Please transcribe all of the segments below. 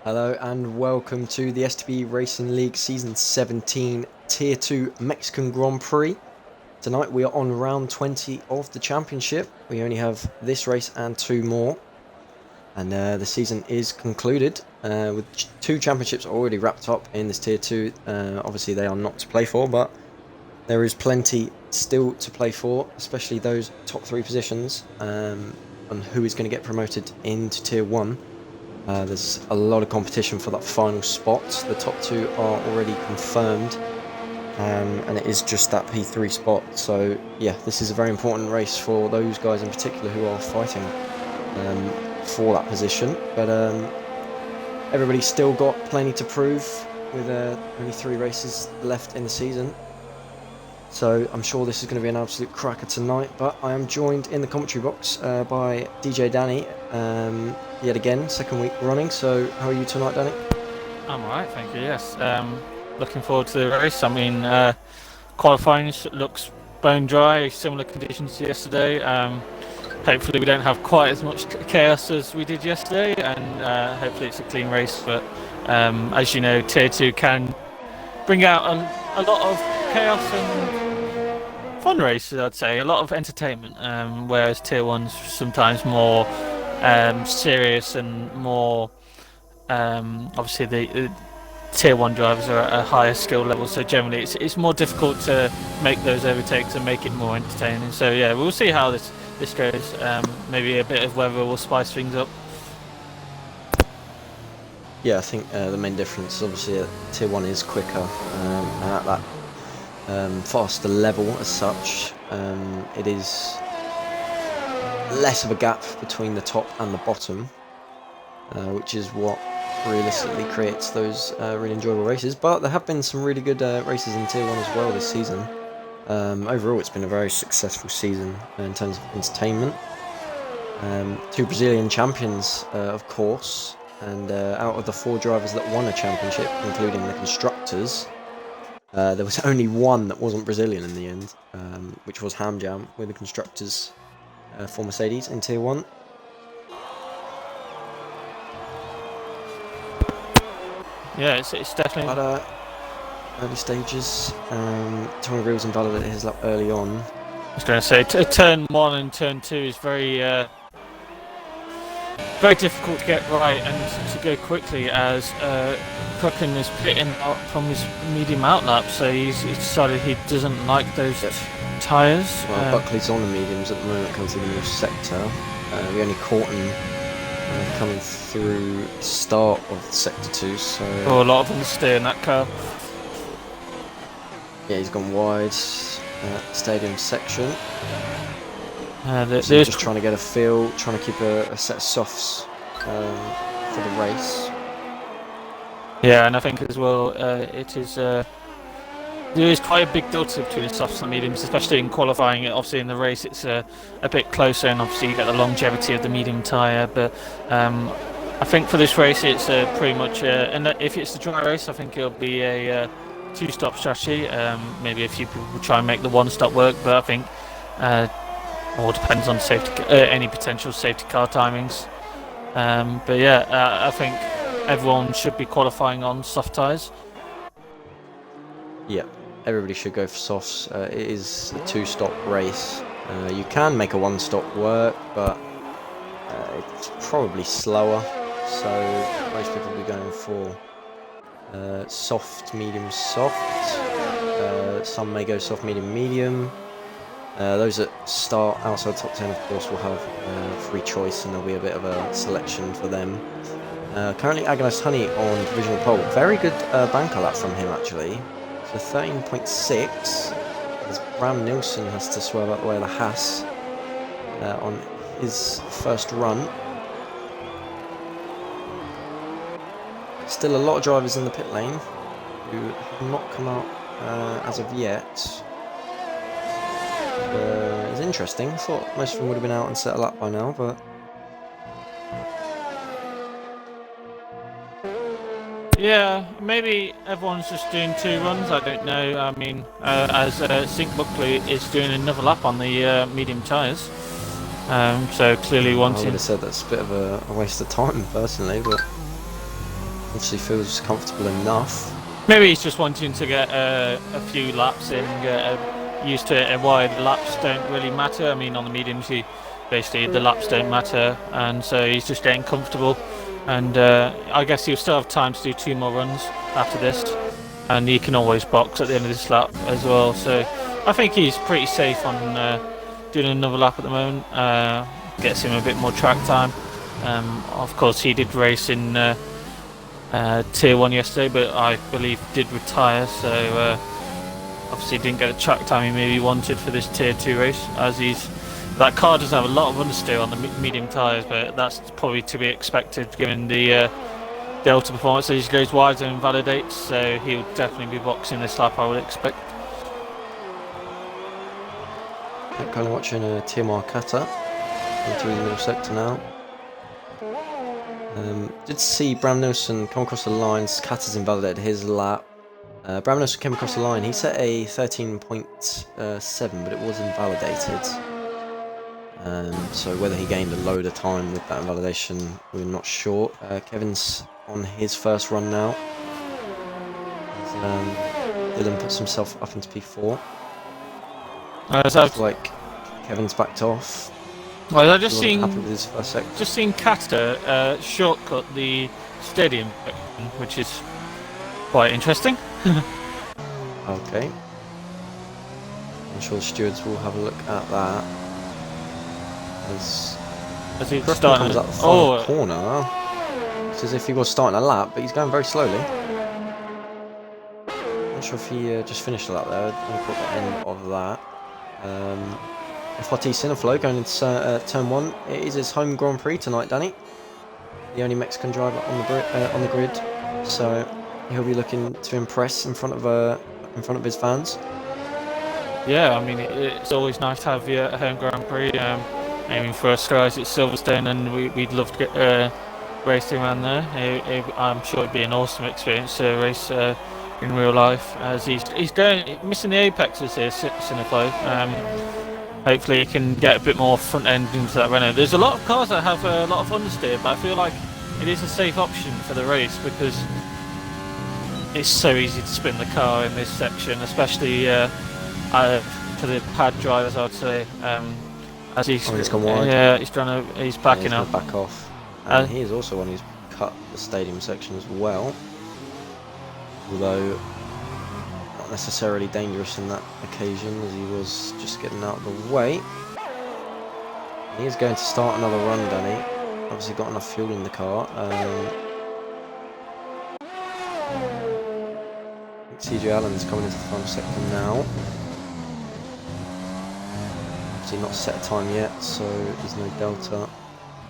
Hello and welcome to the STB Racing League Season 17 Tier 2 Mexican Grand Prix. Tonight we are on round 20 of the championship. We only have this race and two more. And the season is concluded with two championships already wrapped up in this Tier 2. Obviously they are not to play for, but there is plenty still to play for, especially those top three positions on who is going to get promoted into Tier 1. There's a lot of competition for that final spot. The top two are already confirmed, and it is just that P3 spot. So yeah, this is a very important race for those guys in particular who are fighting for that position. But everybody's still got plenty to prove with only 3 races left in the season. So I'm sure this is going to be an absolute cracker tonight, but I am joined in the commentary box by DJ Danny, yet again, second week running. So how are you tonight, Danny? I'm alright, thank you, yes. Looking forward to the race. I mean, qualifying looks bone dry, similar conditions to yesterday. Hopefully we don't have quite as much chaos as we did yesterday, and hopefully it's a clean race. But as you know, Tier 2 can bring out a lot of chaos and fun races, I'd say, a lot of entertainment, whereas Tier 1's sometimes more serious and more obviously the Tier 1 drivers are at a higher skill level, so generally it's more difficult to make those overtakes and make it more entertaining. So yeah, we'll see how this goes. Maybe a bit of weather will spice things up. Yeah, I think the main difference is obviously Tier 1 is quicker, and at that faster level as such, it is less of a gap between the top and the bottom, which is what realistically creates those really enjoyable races. But there have been some really good races in Tier 1 as well this season. Overall it's been a very successful season in terms of entertainment. 2 Brazilian champions, of course, and out of the 4 drivers that won a championship, including the constructors, there was only one that wasn't Brazilian in the end, which was Hamjam with the constructors for Mercedes in Tier 1. Yeah, it's definitely. But early stages, Tony Reels invalidated his lap early on. I was going to say, turn 1 and turn 2 is very difficult to get right and to go quickly, as Crooken is pitting out from his medium outlap, so he's decided he doesn't like those tyres. Well, Buckley's on the mediums at the moment, comes through the middle sector. We only caught him coming through the start of Sector 2, so... Oh, a lot of them stay in that car. Yeah, he's gone wide, stadium section. They're just trying to get a feel, trying to keep a set of softs for the race. Yeah, and I think as well, it is... there is quite a big delta between the softs and mediums, especially in qualifying. Obviously in the race it's a bit closer, and obviously you get the longevity of the medium tyre, but I think for this race it's pretty much, and if it's the dry race, I think it'll be a 2-stop strategy. Maybe a few people will try and make the 1-stop work, but I think all depends on safety, any potential safety car timings. But yeah, I think everyone should be qualifying on soft tyres. Yeah, everybody should go for softs. It is a 2-stop race. You can make a 1-stop work, but it's probably slower, so most people will be going for soft, medium, soft. Some may go soft, medium, medium. Those that start outside top 10, of course, will have free choice, and there'll be a bit of a selection for them. Currently Agonized Honey on divisional pole. Very good banker lap from him, actually. So 13.6, as Bram Nilsson has to swerve out the way of the Haas on his first run. Still a lot of drivers in the pit lane who have not come out as of yet. It's interesting. I thought most of them would have been out and settled up by now, but... Yeah, maybe everyone's just doing 2 runs, I don't know. I mean, as Sink Buckley is doing another lap on the medium tyres. So clearly wanting... I would have said that's a bit of a waste of time, personally, but... obviously feels comfortable enough. Maybe he's just wanting to get a few laps in, get used to it, and why the laps don't really matter. I mean, on the mediums, basically the laps don't matter, and so he's just getting comfortable. And I guess he'll still have time to do 2 more runs after this, and he can always box at the end of this lap as well. So I think he's pretty safe on doing another lap at the moment. Gets him a bit more track time. Of course, he did race in Tier 1 yesterday, but I believe did retire, so obviously didn't get the track time he maybe wanted for this Tier 2 race, as that car does have a lot of understeer on the medium tyres, but that's probably to be expected given the Delta performance. So he goes wide and invalidates, so he'll definitely be boxing this lap, I would expect. I'm kind of watching Timar Kata through the middle sector now. Did see Bram Nilsson come across the lines. Kata's invalidated his lap. Bram Nilsson came across the line. He set a 13.7, but it was invalidated. So whether he gained a load of time with that invalidation, we're not sure. Kevin's on his first run now. Dylan puts himself up into P4. Looks like Kevin's backed off. Well, I just seen Kata shortcut the stadium, which is quite interesting. Okay. I'm sure the stewards will have a look at that. As he comes starting out the final corner. It's as if he was starting a lap, but he's going very slowly. Not sure if he just finished a lap there. I caught the end of that. FRT Cineflow going into turn 1. It is his home Grand Prix tonight, Danny. The only Mexican driver on the grid, so he'll be looking to impress in front of his fans. Yeah, I mean it's always nice to have a home Grand Prix. Aiming for us guys at Silverstone, and we'd love to get racing around there. I'm sure it'd be an awesome experience to race in real life, as he's missing the apexes here, Cineflow. Hopefully he can get a bit more front end into that Renault. There's a lot of cars that have a lot of understeer, but I feel like it is a safe option for the race because it's so easy to spin the car in this section, especially for the pad drivers, I'd say. As he's gone wide. Yeah, he's backing up. Back off. And he is also one who's cut the stadium section as well. Although not necessarily dangerous in that occasion, as he was just getting out of the way. He is going to start another run, Danny. Obviously got enough fuel in the car. CJ Allen's coming into the final sector now. Obviously not set a time yet, so there's no delta.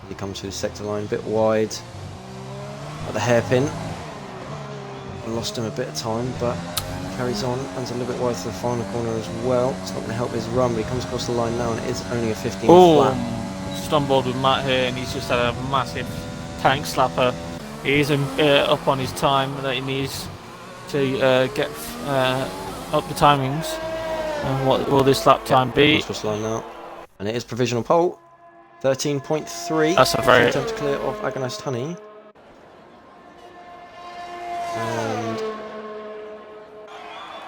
He comes through the sector line, a bit wide at the hairpin. Lost him a bit of time, but carries on and a little bit wide to the final corner as well. It's not going to help his run, but he comes across the line now, and it is only a 15 flat. Stumbled with Matt here, and he's just had a massive tank slapper. He's up on his time that he needs to get up the timings. And what will this lap time be? Across the line now, and it is provisional pole. 13.3. That's a very attempt to clear off Agonized Honey. And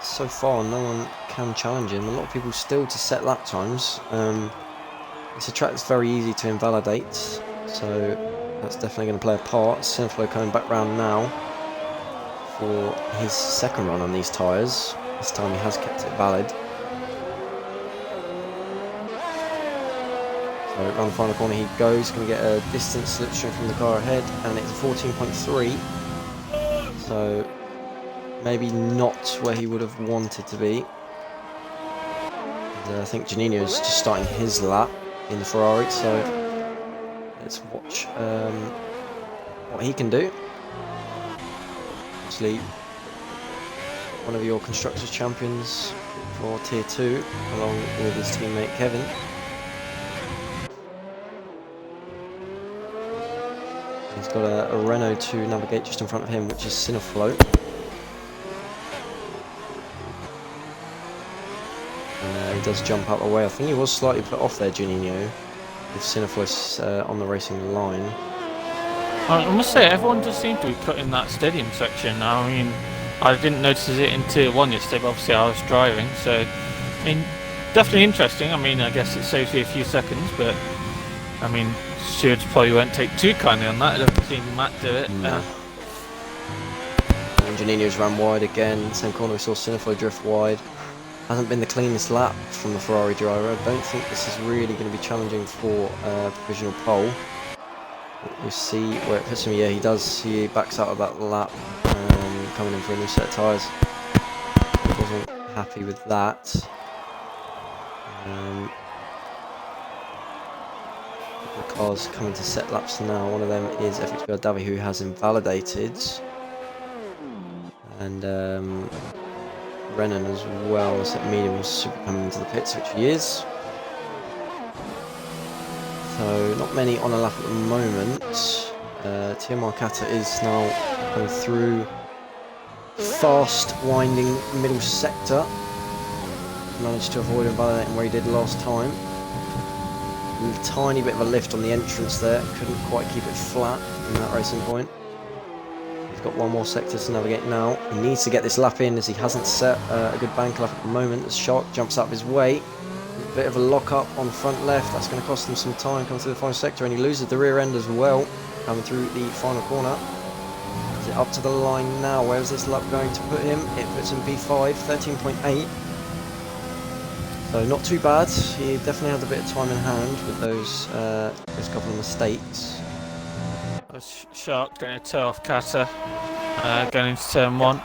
so far, no one can challenge him. A lot of people still to set lap times. It's a track that's very easy to invalidate, so that's definitely going to play a part. Cineflow coming back round now for his second run on these tyres. This time he has kept it valid. So around the final corner he goes, going to get a distance slipstream from the car ahead, and it's 14.3. So maybe not where he would have wanted to be. And, I think Janino's just starting his lap in the Ferrari, so let's watch what he can do. Obviously, one of your Constructors champions for Tier 2, along with his teammate Kevin. He's got a Renault to navigate just in front of him, which is Cineflow. And he does jump out the way. I think he was slightly put off there, Juninho, with Cineflow on the racing line. I must say, everyone does seem to be cutting that stadium section. I mean, I didn't notice it in Tier 1 yesterday, but obviously I was driving, so, I mean, definitely interesting. I mean, I guess it saves you a few seconds, but, I mean, stewards probably won't take too kindly on that. I've seen Matt do it. No. And Janino's ran wide again. Same corner we saw Cineflow drift wide. Hasn't been the cleanest lap from the Ferrari driver. I don't think this is really going to be challenging for provisional pole. We'll see where it puts him. Yeah, he does. He backs out of that lap, coming in for a new set of tyres. Wasn't happy with that. The cars coming to set laps now. One of them is FXBR Davi, who has invalidated, and Renan as well. Set medium was coming into the pits, which he is. So not many on a lap at the moment. Tia Marcata is now coming through fast winding middle sector. Managed to avoid invalidating where he did last time. A tiny bit of a lift on the entrance there. Couldn't quite keep it flat in that racing point. He's got one more sector to navigate now. He needs to get this lap in as he hasn't set a good bank lap at the moment. As Shark jumps up his way. A bit of a lock up on front left. That's going to cost him some time coming through the final sector, and he loses the rear end as well coming through the final corner. Is it up to the line now? Where is this lap going to put him? It puts him P5, 13.8. So not too bad. He definitely had a bit of time in hand with those couple of mistakes. Shark going to toe off Kata, going into turn 1.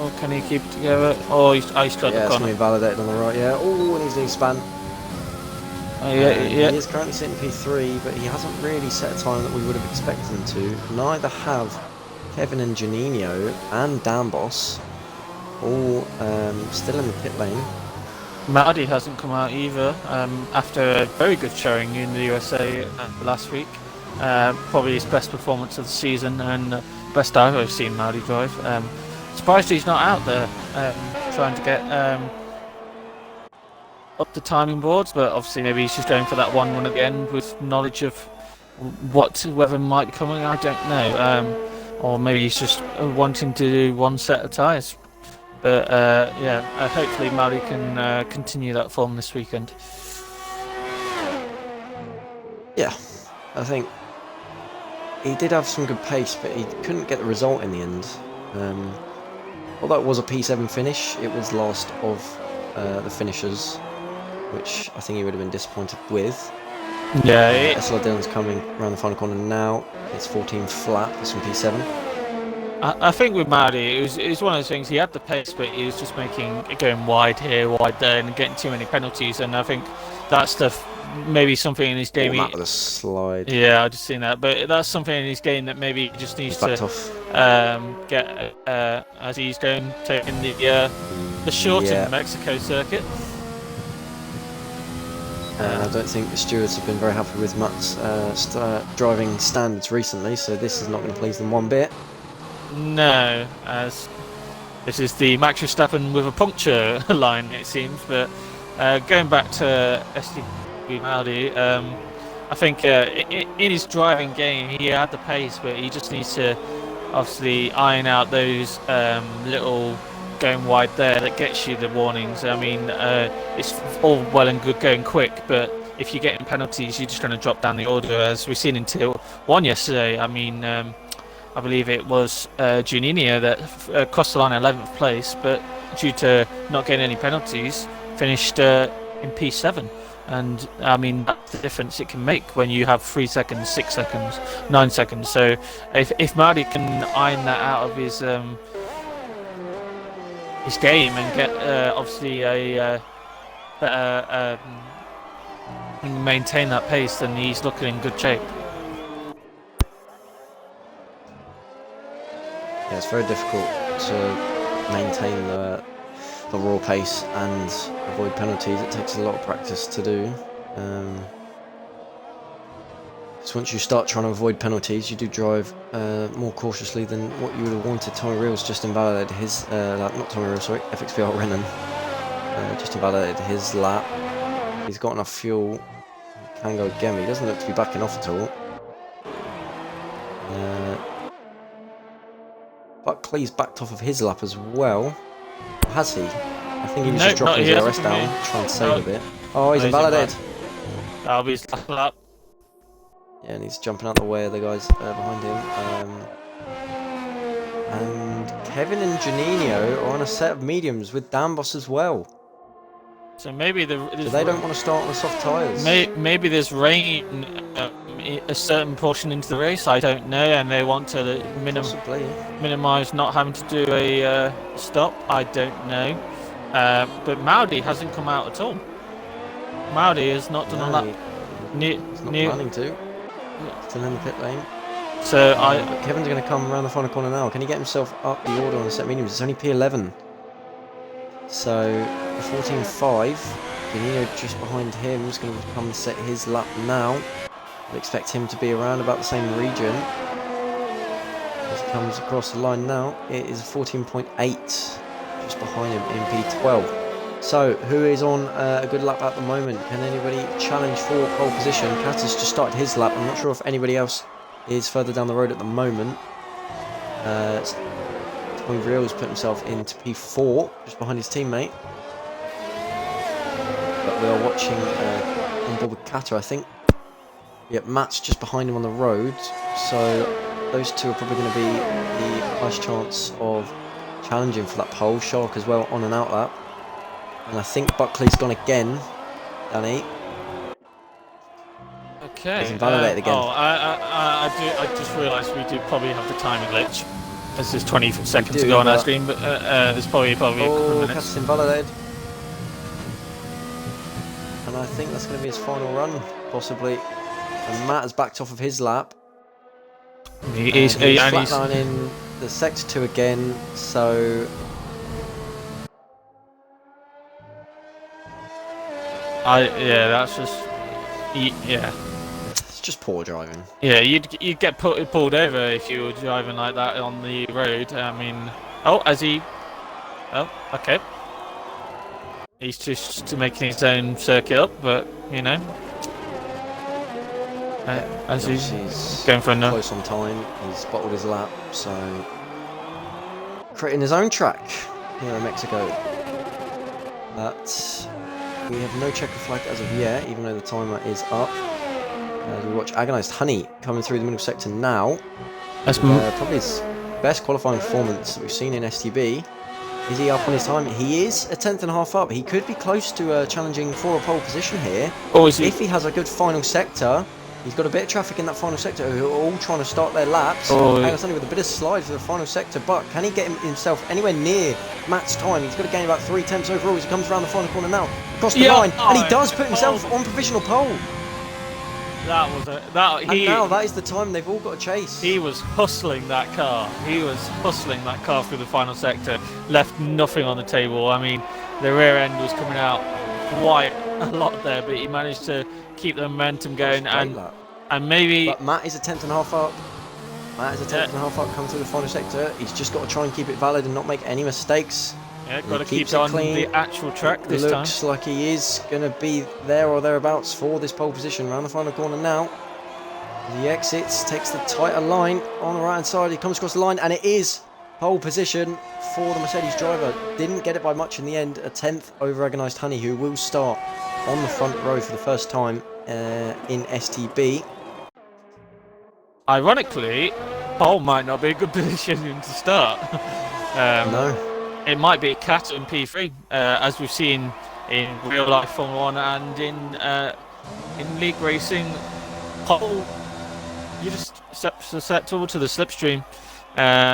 Oh, can he keep it together? Oh, he's got the corner. Yeah, it's going to be validated on the right, yeah. Oh, and he's doing span. Oh, yeah. He is currently sitting P3, but he hasn't really set a time that we would have expected him to. Neither have Kevin and Janino and Danboss. All still in the pit lane. Marty hasn't come out either after a very good showing in the USA last week. Probably his best performance of the season and best I've ever seen Marty drive. Surprised he's not out there trying to get up the timing boards, but obviously maybe he's just going for that one run at the end with knowledge of what weather might be coming. I don't know. Or maybe he's just wanting to do one set of tyres. But yeah, hopefully Murray can continue that form this weekend. Yeah, I think he did have some good pace, but he couldn't get the result in the end. Although it was a P7 finish, it was last of the finishers, which I think he would have been disappointed with. Yeah, SLR Dillon's coming around the final corner now. It's 14 flat, it's from P7. I think with Marty, it was one of those things. He had the pace, but he was just going wide here, wide there, and getting too many penalties. And I think that's maybe something in his game. That with a slide. Yeah, I just seen that, but that's something in his game that maybe he just needs to get as he's taking the shortened Mexico circuit. I don't think the stewards have been very happy with Matt's driving standards recently, so this is not going to please them one bit. No, as this is the Max Verstappen with a puncture line, it seems. But going back to STB Maldi, I think in his driving game he had the pace, but he just needs to obviously iron out those little going wide there that gets you the warnings. I mean, it's all well and good going quick, but if you're getting penalties, you're just going to drop down the order, as we've seen in Tier 1 yesterday. I mean, I believe it was Juninho that crossed the line in 11th place, but due to not getting any penalties, finished in P7. And I mean, that's the difference it can make when you have 3 seconds, 6 seconds, 9 seconds. So if Marty can iron that out of his game and get obviously a better maintain that pace, then he's looking in good shape. Yeah, it's very difficult to maintain the raw pace and avoid penalties. It takes a lot of practice to do. So once you start trying to avoid penalties, you do drive more cautiously than what you would have wanted. Tommy Reels just invalidated his not Tommy Reels, sorry, FXBR Renan just invalidated his lap. He's got enough fuel. can go again, but he doesn't look to be backing off at all. Buckley's backed off of his lap as well. Or has he? I think he was just dropping his DRS down, trying to save a bit. Oh, he's invalidated. That'll be his last lap. Yeah, and he's jumping out the way of the guys behind him. And Kevin and Janino are on a set of mediums with Dambos as well. So maybe they don't want to start on the soft tyres. Maybe there's rain a certain portion into the race, I don't know, and they want to minimise not having to do a stop, I don't know. But Maudi hasn't come out at all. Maudi has not done a lap. He's not planning to. Still in the pit lane. So but Kevin's going to come around the final corner now. Can he get himself up the order on the set mediums? It's only P11. So 14.5. Janino just behind him is going to come and set his lap now. I'd expect him to be around about the same region. As he comes across the line now, it is 14.8, just behind him in P12. So, who is on a good lap at the moment? Can anybody challenge for pole position? Kat has just started his lap. I'm not sure if anybody else is further down the road at the moment. Tommy Vriel's put himself into P4, just behind his teammate. But we are watching on board with Kata, I think. Yep, Matt's just behind him on the road, so those two are probably going to be the highest chance of challenging for that pole. Shark as well on an out lap. And I think Buckley's gone again, Danny. Okay. He's invalidated again. Oh, I just realised we do probably have the timing glitch. This is 20 seconds to go on our screen, but there's probably a couple of minutes. Cat's invalidated. And I think that's going to be his final run, possibly. And Matt has backed off of his lap. He's flatlining the sector 2 again, so... that's just... Yeah. It's just poor driving. Yeah, you'd get pulled over if you were driving like that on the road. I mean... Oh, okay. He's just making his own circuit up, but, you know... as he's going for another. Close on time, he's bottled his lap, so creating his own track here in Mexico. But we have no checker flag as of yet, even though the timer is up. As we watch Agonized Honey coming through the middle sector now. That's probably his best qualifying performance that we've seen in STB. Is he up on his time? He is a 10th and a half up. He could be close to challenging for a pole position here. If he has a good final sector. He's got a bit of traffic in that final sector who are all trying to start their laps. Only with a bit of slide for the final sector, but can he get himself anywhere near Matt's time? He's got to gain about 3 tenths overall as he comes around the final corner now. Across the line, and he does put himself on provisional pole. Now that is the time they've all got to chase. He was hustling that car. He was hustling that car through the final sector. Left nothing on the table. I mean, the rear end was coming out quite a lot there, but he managed to keep the momentum going, and maybe... But Matt is a 10th and a half up. Coming through the final sector. He's just got to try and keep it valid and not make any mistakes. Yeah, got to keep it on the actual track this time. Looks like he is going to be there or thereabouts for this pole position around the final corner now. He exits, takes the tighter line on the right hand side. He comes across the line, and it is pole position for the Mercedes driver. Didn't get it by much in the end. A 10th over Agonized Honey, who will start on the front row for the first time in STB. Ironically, pole might not be a good position to start. No. It might be a Cat in P3, as we've seen in real life Formula 1 and in league racing. Pole, you're just susceptible to the slipstream.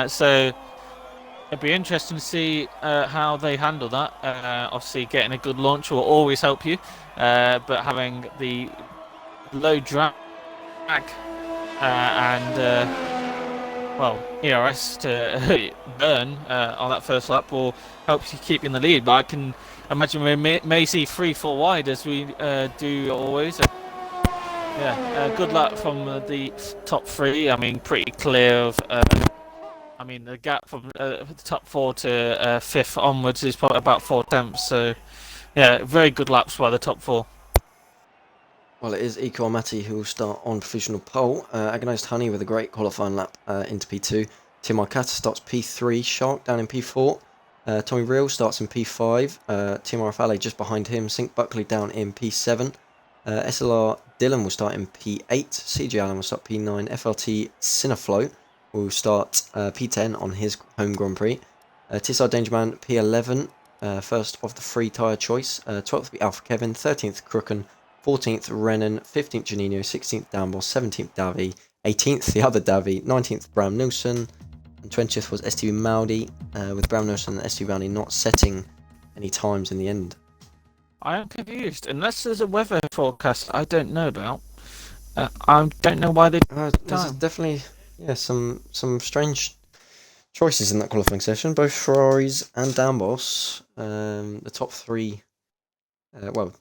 So it'd be interesting to see how they handle that. Obviously, getting a good launch will always help you, but having the low drag and ERS to burn on that first lap will help you keep in the lead. But I can imagine we may see 3-4 wide as we do always. Good lap from the top 3. I mean, pretty clear of. The gap from the top 4 to 5th onwards is probably about 4 tenths. So, yeah, very good laps by the top 4. Well, it is Eco Amati who will start on provisional pole. Agonized Honey with a great qualifying lap into P2. Tim Arcata starts P3. Shark down in P4. Tommy Real starts in P5. Tim Arfale just behind him. Sink Buckley down in P7. SLR Dillon will start in P8. CJ Allen will start P9. FLT Cineflow will start P10 on his home Grand Prix. TSR Dangerman P11. First of the free tyre choice. 12th will be Alpha Kevin. 13th Crooken. 14th Renan, 15th Janino, 16th Downboss, 17th Davy, 18th the other Davy, 19th Bram Nilsson, and 20th was STB Maudi, with Bram Nilsson and STB Maudi not setting any times in the end. I am confused. Unless there's a weather forecast I don't know about, I don't know why they. There's definitely some strange choices in that qualifying session. Both Ferraris and Downboss, the top three.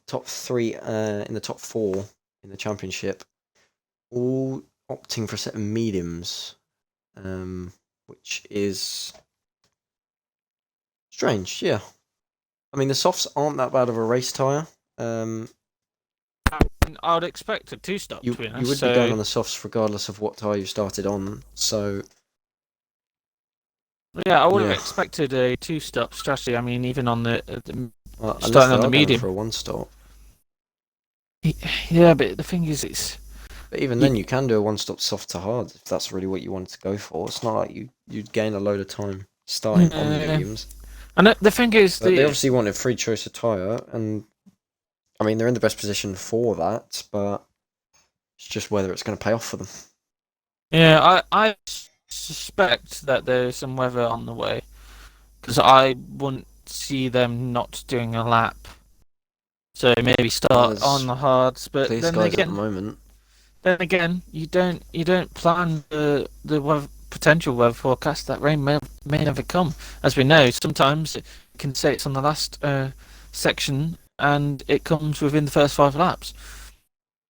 Top three in the top four in the championship, all opting for a set of mediums, which is strange. Yeah, I mean the softs aren't that bad of a race tyre. I would expect a two-stop. You would be going on the softs regardless of what tyre you started on. So yeah, I would have expected a two-stop strategy. I mean, even on the starting on the medium for a one-stop. Yeah, but the thing is, it's. But even then, you can do a one-stop soft to hard if that's really what you wanted to go for. It's not like you'd gain a load of time starting on the mediums. And the thing is, they obviously wanted free choice of tyre, and I mean they're in the best position for that, but it's just whether it's going to pay off for them. Yeah, I suspect that there's some weather on the way, because I wouldn't see them not doing a lap. So maybe start on the hards, but then again, at the moment. Then again, you don't plan the potential weather forecast. That rain may never come. As we know, sometimes it can say it's on the last section, and it comes within the first 5 laps.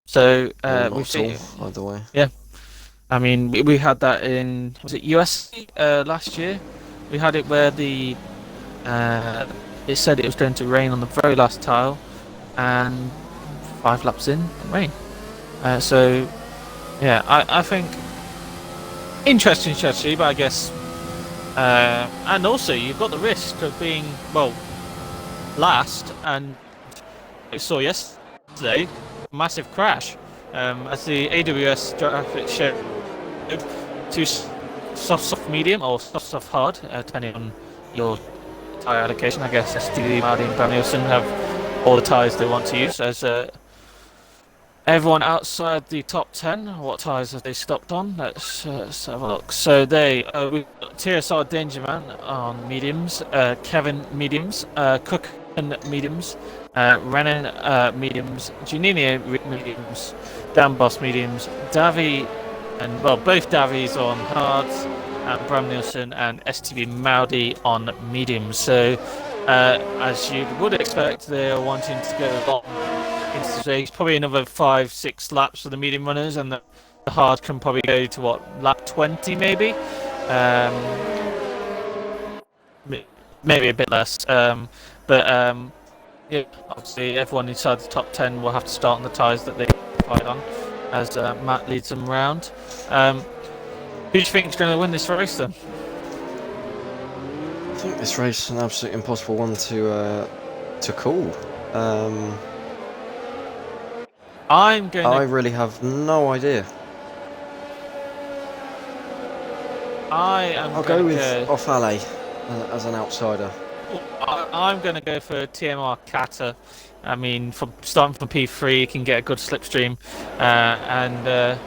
So we've seen either way. Yeah, I mean we had that in US last year. We had it where it said it was going to rain on the very last tile, and 5 laps in, rain. So, yeah, I think interesting strategy, but I guess, and also you've got the risk of being last, and we saw yesterday massive crash as the AWS graphics showed 2 soft medium or soft hard, depending on your tyre allocation. I guess STB Maudi and Bram Nielsen have all the tyres they want to use. As everyone outside the top 10, what tyres have they stopped on? Let's have a look. So we've got TSR Dangerman on mediums, Kevin mediums, Cook and mediums, Renan mediums, Janino mediums, Downboss mediums, Davy, and both Davies on hards, and Bram Nielsen and STB Maudi on mediums. So as you would expect, they're wanting to go long into the race. Probably another 5-6 laps for the medium runners, and the hard can probably go to lap 20 maybe, maybe a bit less. Yeah, obviously everyone inside the top 10 will have to start on the tyres that they fight on, as Matt leads them round. Who do you think is going to win this race then? I think this race is an absolutely impossible one to call. I really have no idea. I'll go with Ofale as an outsider. I'm going to go for TMR Kata. I mean, starting from P3, he can get a good slipstream and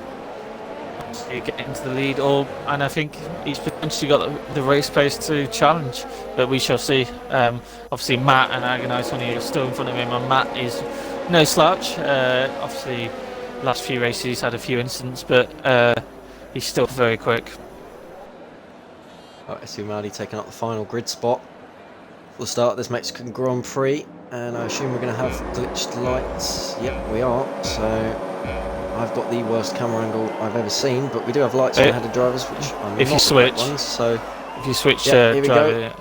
get into the lead. And I think he's potentially got the race pace to challenge, but we shall see. Obviously, Matt and Agonized Honey are still in front of him, and Matt is no slouch. Obviously, last few races he's had a few incidents, but he's still very quick. STB Maudi taking up the final grid spot. We'll start this Mexican Grand Prix, and I assume we're going to have glitched lights. Yep, we are. So I've got the worst camera angle I've ever seen, but we do have lights on ahead of drivers, which I'm if not you switch, ones, so if you switch, here we go.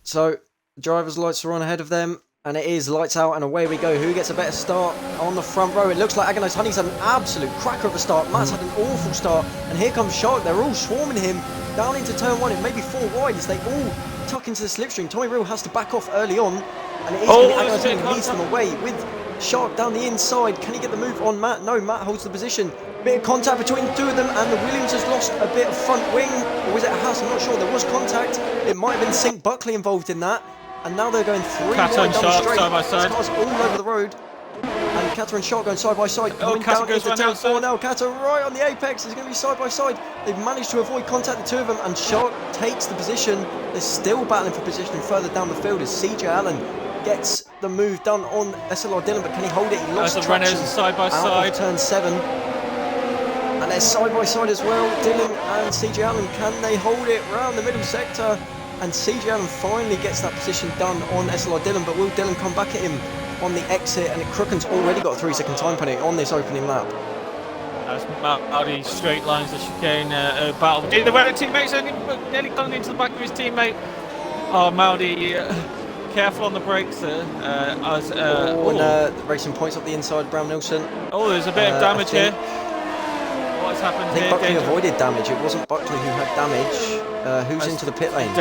So the drivers' lights are on ahead of them. And it is lights out and away we go. Who gets a better start on the front row? It looks like Agonized Honey's had an absolute cracker of a start. Matt's had an awful start. And here comes Shark. They're all swarming him down into turn one. It may be 4 wide as they all tuck into the slipstream. Tommy Real has to back off early on. And it is going to be Agonized Honey who leads them away with Shark down the inside. Can he get the move on Matt? No, Matt holds the position. Bit of contact between the two of them, and the Williams has lost a bit of front wing. Or was it a Haas? I'm not sure. There was contact. It might have been Sink Buckley involved in that. And now they're going 3 wide down the straight. Side by side. Cars all over the road. And Kata and Shark going side by side. Coming down into turn 4 now. Kata right on the apex. It's going to be side by side. They've managed to avoid contact, the two of them. And Shark takes the position. They're still battling for position further down the field as CJ Allen gets the move done on SLR Dillon. But can he hold it? He lost traction side by out side. of turn 7. And they're side by side as well. Dillon and CJ Allen. Can they hold it round the middle sector? And CJ Allen finally gets that position done on SLR Dillon, but will Dillon come back at him on the exit? And Crooken's already got a 3-second time penalty on this opening lap. As Maudie straight lines the chicane battle. The running teammates nearly gone into the back of his teammate. Oh, Maudie, careful on the brakes there. Racing points up the inside, Brown Nilsson. Oh, there's a bit of damage here. What's happened I think Buckley avoided damage. It wasn't Buckley who had damage. Who's into the pit lane?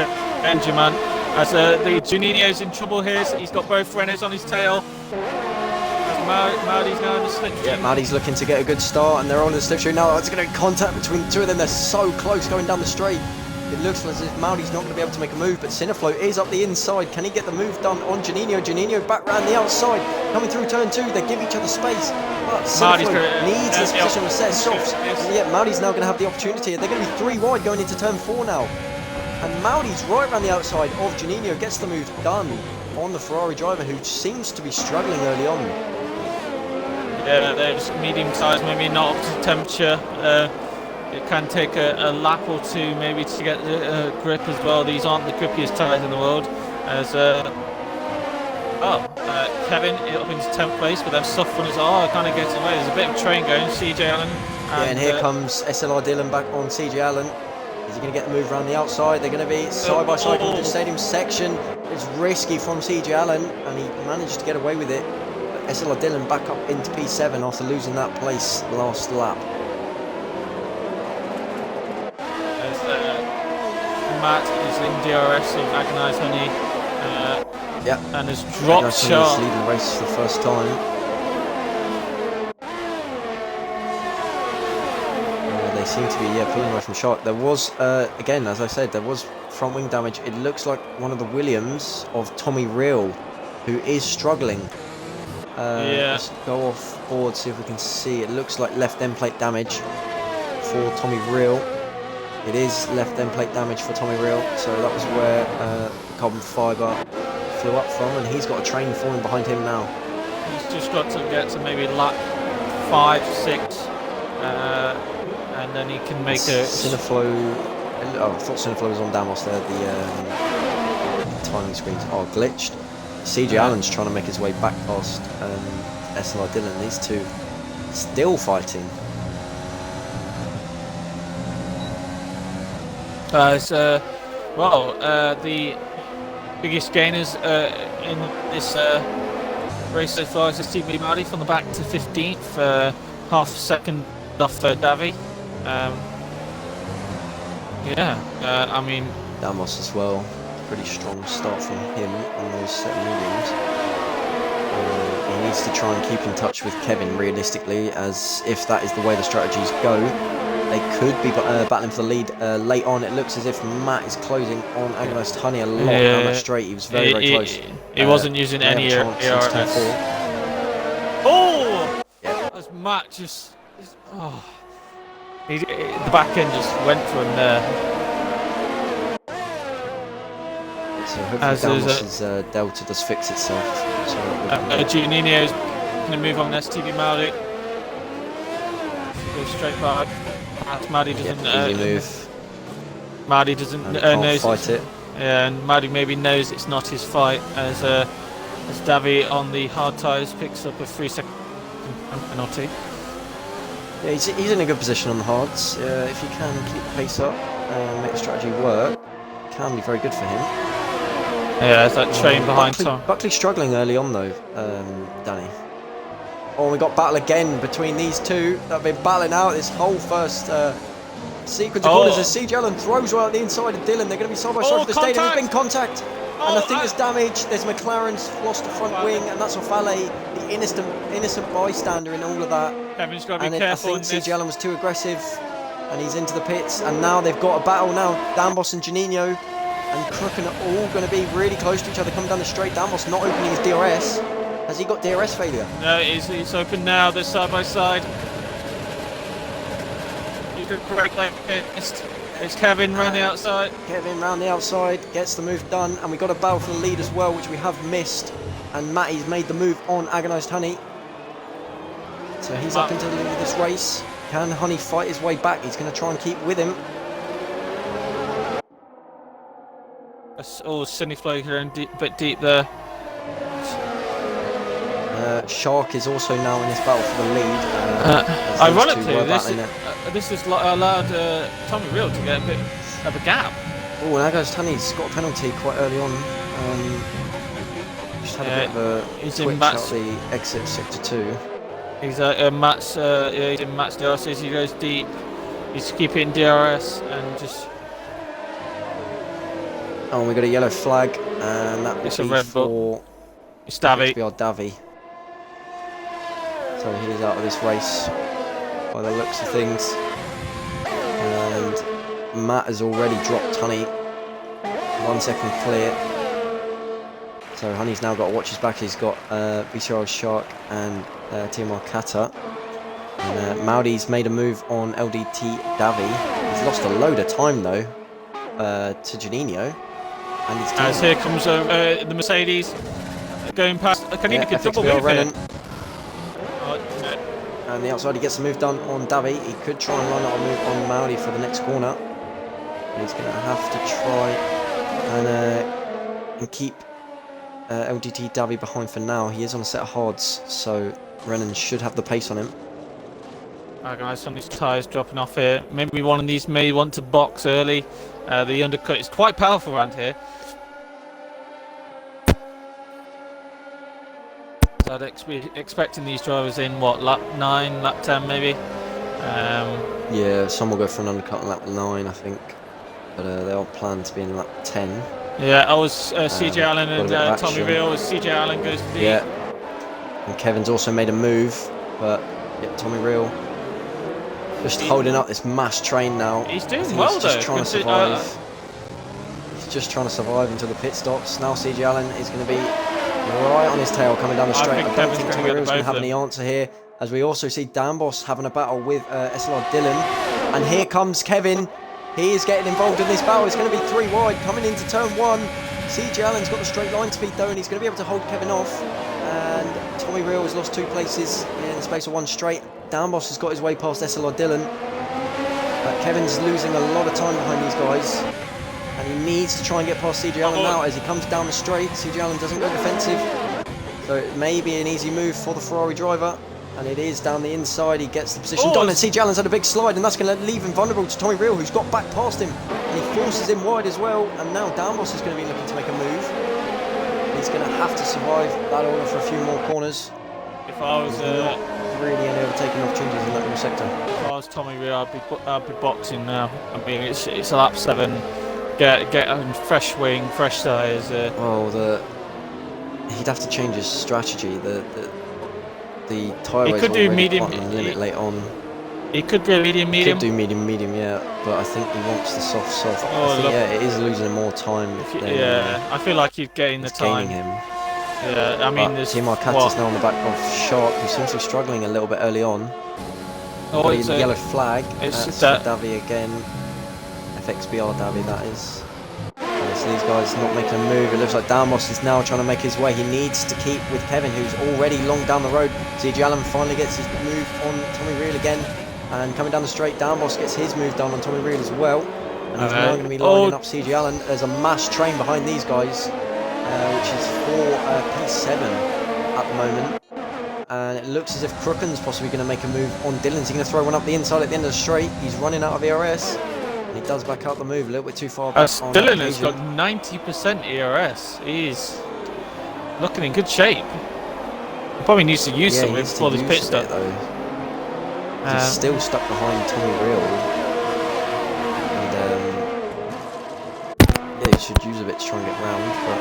Danger man. As the Juninho's in trouble here. He's got both Renners on his tail. Maudie's now in the slipstream. Yeah, Maudie's looking to get a good start, and they're on the slipstream now. It's going to be contact between the two of them. They're so close going down the straight. It looks as if Maudie's not going to be able to make a move, but Cineflow is up the inside. Can he get the move done on Juninho? Juninho back round the outside, coming through turn 2. They give each other space, but Cineflow needs this position to set softs. And yet Maudie's now going to have the opportunity. They're going to be 3 wide going into turn 4 now. And Maudie's right around the outside of Juninho, gets the move done on the Ferrari driver, who seems to be struggling early on. Yeah, they're just medium-sized, maybe not up to temperature. It can take a lap or 2 maybe to get the grip as well. These aren't the grippiest tyres in the world. As Kevin up into 10th place, but then suffering as well. Kind of gets away. There's a bit of train going. CJ Allen. And here comes SLR Dillon back on CJ Allen. Is he going to get the move around the outside? They're going to be side by side into the stadium section. It's risky from CJ Allen, and he managed to get away with it. But SLR Dillon back up into P7 after losing that place last lap. Matt is in DRS of Agonized Honey. And has dropped Shark. Leading the race for the first time. They seem to be pulling away from Shark. There was, again, as I said, there was front wing damage. It looks like one of the Williams of Tommy Real, who is struggling. Let's go off board, see if we can see. It looks like left end plate damage for Tommy Real. It is left end plate damage for Tommy Real, so that was where the carbon fibre flew up from, and he's got a train falling behind him now. He's just got to get to maybe lap 5, 6, and then he can make a... Cineflow... Oh, I thought Cineflow was on Damos there. The timing screens are glitched. CJ Allen's trying to make his way back past SLR Dillon. These two still fighting. The biggest gainers in this race so far is STB Maudie from the back to 15th, half a second off Davy. I mean... Damos as well. Pretty strong start from him on those set mediums. He needs to try and keep in touch with Kevin realistically, as if that is the way the strategies go, they could be battling for the lead late on. It looks as if Matt is closing on Agonized Honey a lot down that straight. He was very close. He wasn't using any ARS. Oh! Yeah. As Matt just... the back end just went for him there. So hopefully Damos' Delta does fix itself. Juninho's going to move on STB Maudie. Go straight by. Maudie doesn't... easy move. Maudie doesn't knows fight it. Yeah, and Maudie maybe knows it's not his fight, as Davy on the hard tyres picks up a 3-second penalty. Yeah, he's in a good position on the hards. If you can keep the pace up and make the strategy work, it can be very good for him. Yeah, it's that train behind Tom. Buckley struggling early on though, Danny. Oh, we got battle again between these two that have been battling out this whole first sequence of corners as CJ Allen throws one out the inside of Dylan. They're going to be side by side for the stadium. There's been contact. And I think there's damage. There's McLaren's lost the front wing, and that's Ofale, the innocent bystander in all of that. Kevin's got to be careful. I think CJ Allen was too aggressive, and he's into the pits. And now they've got a battle now. Danbos and Janino and Crooken are all going to be really close to each other coming down the straight. Danbos not opening his DRS. Has he got DRS failure? No, he's open now. They're side by side. He's got a great left fist. It's Kevin round the outside. Kevin round the outside gets the move done, and we got a battle for the lead as well, which we have missed. And Matty's made the move on Agonised Honey, so he's up into the lead of this race. Can Honey fight his way back? He's going to try and keep with him. Oh, Sunny Flow here and a bit deep there. Shark is also now in this battle for the lead. Ironically, this has allowed Tommy Real to get a bit of a gap. Oh, and Agonised Honey's got a penalty quite early on. Just had a bit of a twitch out the exit of sector 2. He's Matt's he's in Matt's DRS as he goes deep. He's keeping DRS and just. Oh, we got a yellow flag, and that will be for. It's Davy. Davy. So he is out of this race by the looks of things. And Matt has already dropped Honey. 1 second clear. So Honey's now got to watch his back. He's got VCR Shark and Timor Kata. And Maudi's made a move on LDT Davy. He's lost a load of time though to Janino. And as here comes the Mercedes going past. Kanina could double move it. And the outside, he gets the move done on Davy. He could try and line up a move on Maudi for the next corner. But he's going to have to try and keep LDT Davy behind for now. He is on a set of hards, so Renan should have the pace on him. Alright guys, some of these tyres dropping off here. Maybe one of these may want to box early. The undercut is quite powerful around here. So I'd be expecting these drivers in, what, lap 9, lap 10 maybe? Yeah, some will go for an undercut in lap 9, I think. But they are planned to be in lap 10. Yeah, I was CJ Allen and Tommy Real. CJ Allen goes to the... Yeah. And Kevin's also made a move, but yeah, Tommy Real just holding up this mass train now. He's doing well though. He's just trying to survive. He's just trying to survive until the pit stops. Now CJ Allen is going to be right on his tail coming down the straight. I don't think Tommy Real's going to have any answer here, as we also see Danbos having a battle with SLR Dylan. And here comes Kevin. He is getting involved in this battle. It's going to be 3 wide coming into turn 1. CJ Allen's got the straight line speed though, and he's going to be able to hold Kevin off. And Tommy Real has lost 2 places in the space of 1 straight. Danbos has got his way past SLR Dylan. But Kevin's losing a lot of time behind these guys. And he needs to try and get past CJ Allen now as he comes down the straight. CJ Allen doesn't go defensive. So it may be an easy move for the Ferrari driver. And it is down the inside. He gets the position done. And CJ Allen's had a big slide. And that's going to leave him vulnerable to Tommy Real, who's got back past him. And he forces him wide as well. And now Danbos is going to be looking to make a move. He's going to have to survive that order for a few more corners. If I was... really any overtaking opportunities in that middle sector. If I was Tommy Real, I'd be boxing now. I mean, it's a lap 7. Get a fresh wing, fresh tyres. He'd have to change his strategy. The tyre weighs could do medium limit late on. He could do medium. He could do medium, yeah. But I think he wants the soft. It is losing him more time. I feel like he's getting the time. Gaining him. Yeah, I mean, there's... Timor Kata's now on the back of Shark, who seems to be struggling a little bit early on. Oh, it's a yellow flag. It's for Davy again. FXBR Davy, that is. So these guys not making a move. It looks like Danbos is now trying to make his way. He needs to keep with Kevin, who's already long down the road. CJ Allen finally gets his move on Tommy Real again. And coming down the straight, Danbos gets his move done on Tommy Real as well. And he's now going to be lining up CJ Allen. There's a mass train behind these guys, which is for P7 at the moment. And it looks as if Crooken's possibly going to make a move on Dylan. He's going to throw one up the inside at the end of the straight. He's running out of ERS. And he does back out the move a little bit too far back on Dylan has occasion. got 90% ERS. He's looking in good shape. He probably needs to use some of it before this pit stop. He's still stuck behind Tommy Real. And yeah, he should use a bit to try and get round, but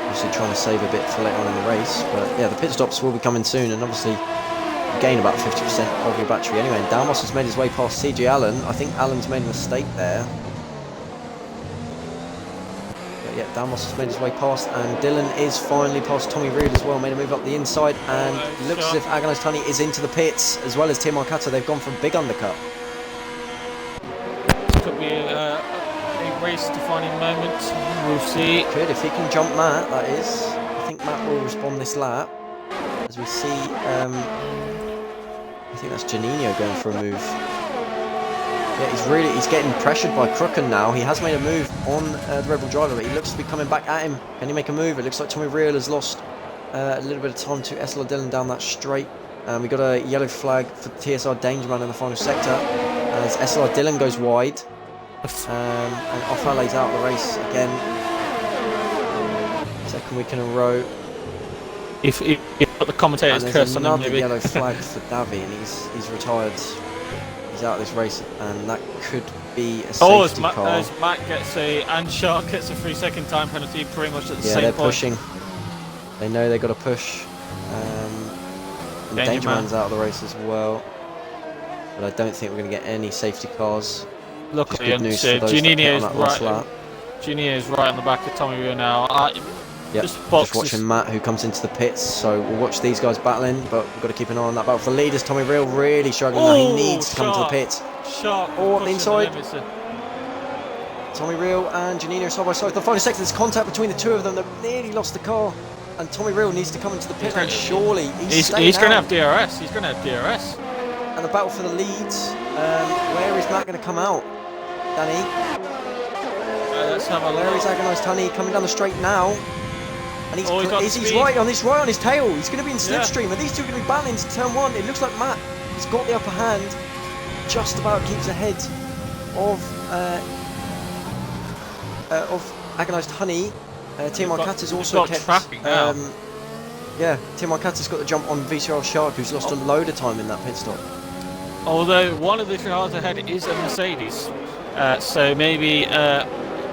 obviously trying to save a bit for later on in the race. But yeah, the pit stops will be coming soon, and obviously gain about 50% of your battery anyway. And Dalmos has made his way past CJ Allen. I think Allen's made a mistake there. But yeah, Dalmos has made his way past, and Dylan is finally past Tommy Reed as well. Made a move up the inside, and it looks as if Agonized Honey is into the pits, as well as Tim Arcata. They've gone for a big undercut. This could be a race-defining moment. We'll see. Could, if he can jump Matt, that is. I think Matt will respond this lap. As we see, I think that's Janino going for a move. Yeah, he's getting pressured by Crooken now. He has made a move on the Red Bull driver, but he looks to be coming back at him. Can he make a move? It looks like Tommy Real has lost a little bit of time to SLR Dillon down that straight. We got a yellow flag for TSR Dangerman in the final sector as SLR Dillon goes wide. And Offa lays out the race again. Second week in a row. If the commentator's curse on him, another maybe. yellow flag for Davi, and he's retired. He's out of this race, and that could be a safety car. As Matt gets and Shark gets a 3-second time penalty pretty much at the same point. Yeah, they're pushing. They know they've got to push. And Dangerman's out of the race as well. But I don't think we're going to get any safety cars. Luckily, good news for those that hit on that last lap. Junior is right on the back of Tommy Real now. Yep, just watching Matt, who comes into the pits, so we'll watch these guys battling, but we've got to keep an eye on that battle for leaders. Tommy Real really struggling now. He needs to come to the pits. Oh, on the inside. Tommy Real and Janino side by side. The final sector, there's contact between the two of them. They've nearly lost the car, and Tommy Real needs to come into the pit lane. Surely he's going to have DRS. He's going to have DRS. And the battle for the leads. Where is Matt going to come out? Danny. Let's have a look. Where is Agonized Honey coming down the straight now? And he's right on his tail. He's going to be in slipstream, and these two are going to be battling into turn one. It looks like Matt has got the upper hand, just about keeps ahead of Agonized Honey. Tim Arcata's also kept. Yeah, Tim Arcata's got the jump on VCR Shark, who's lost a load of time in that pit stop. Although one of the cars ahead is a Mercedes, so maybe.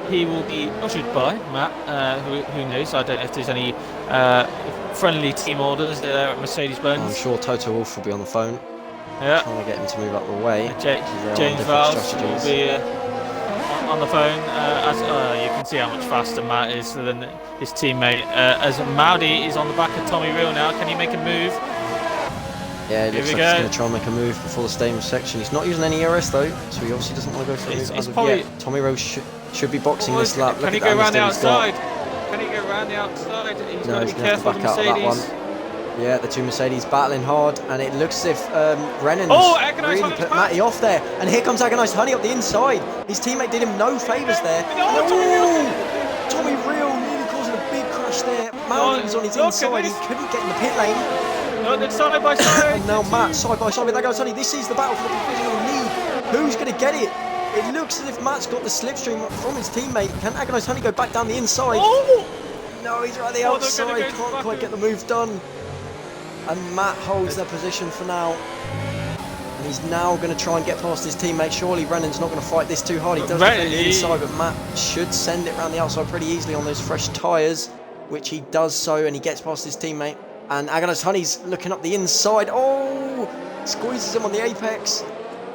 He will be ushered by Matt, who knows. I don't know if there's any friendly team orders there at Mercedes-Benz. I'm sure Toto Wolff will be on the phone. Yeah. Trying to get him to move up the way. James Vals will be on the phone. As you can see how much faster Matt is than his teammate. As Maudi is on the back of Tommy Real now. Can he make a move? Yeah, it looks like he's going to try and make a move before the stadium section. He's not using any ERS though, so he obviously doesn't want to go for a move as of yet. Tommy Real should be boxing this lap. Can he go around the outside? Can he go around the outside? He's got to be careful of the Mercedes. Yeah, the two Mercedes battling hard, and it looks as if Brennan's really put Matty off there. And here comes Agonized Honey up the inside. His teammate did him no favours there. Tommy Real nearly causing a big crash there. Matty was on his inside. He couldn't get in the pit lane. They're side by side. And now Matt side by side with Agonized Honey. This is the battle for the provisional lead. Who's going to get it? It looks as if Matt's got the slipstream from his teammate. Can Agonized Honey go back down the inside? No, he's right at the outside. Can't quite get the move done. And Matt holds their position for now. And he's now going to try and get past his teammate. Surely Brennan's not going to fight this too hard. He does defend the inside, but Matt should send it around the outside pretty easily on those fresh tyres, which he does so, and he gets past his teammate. And Agonized Honey's looking up the inside. Oh! Squeezes him on the apex.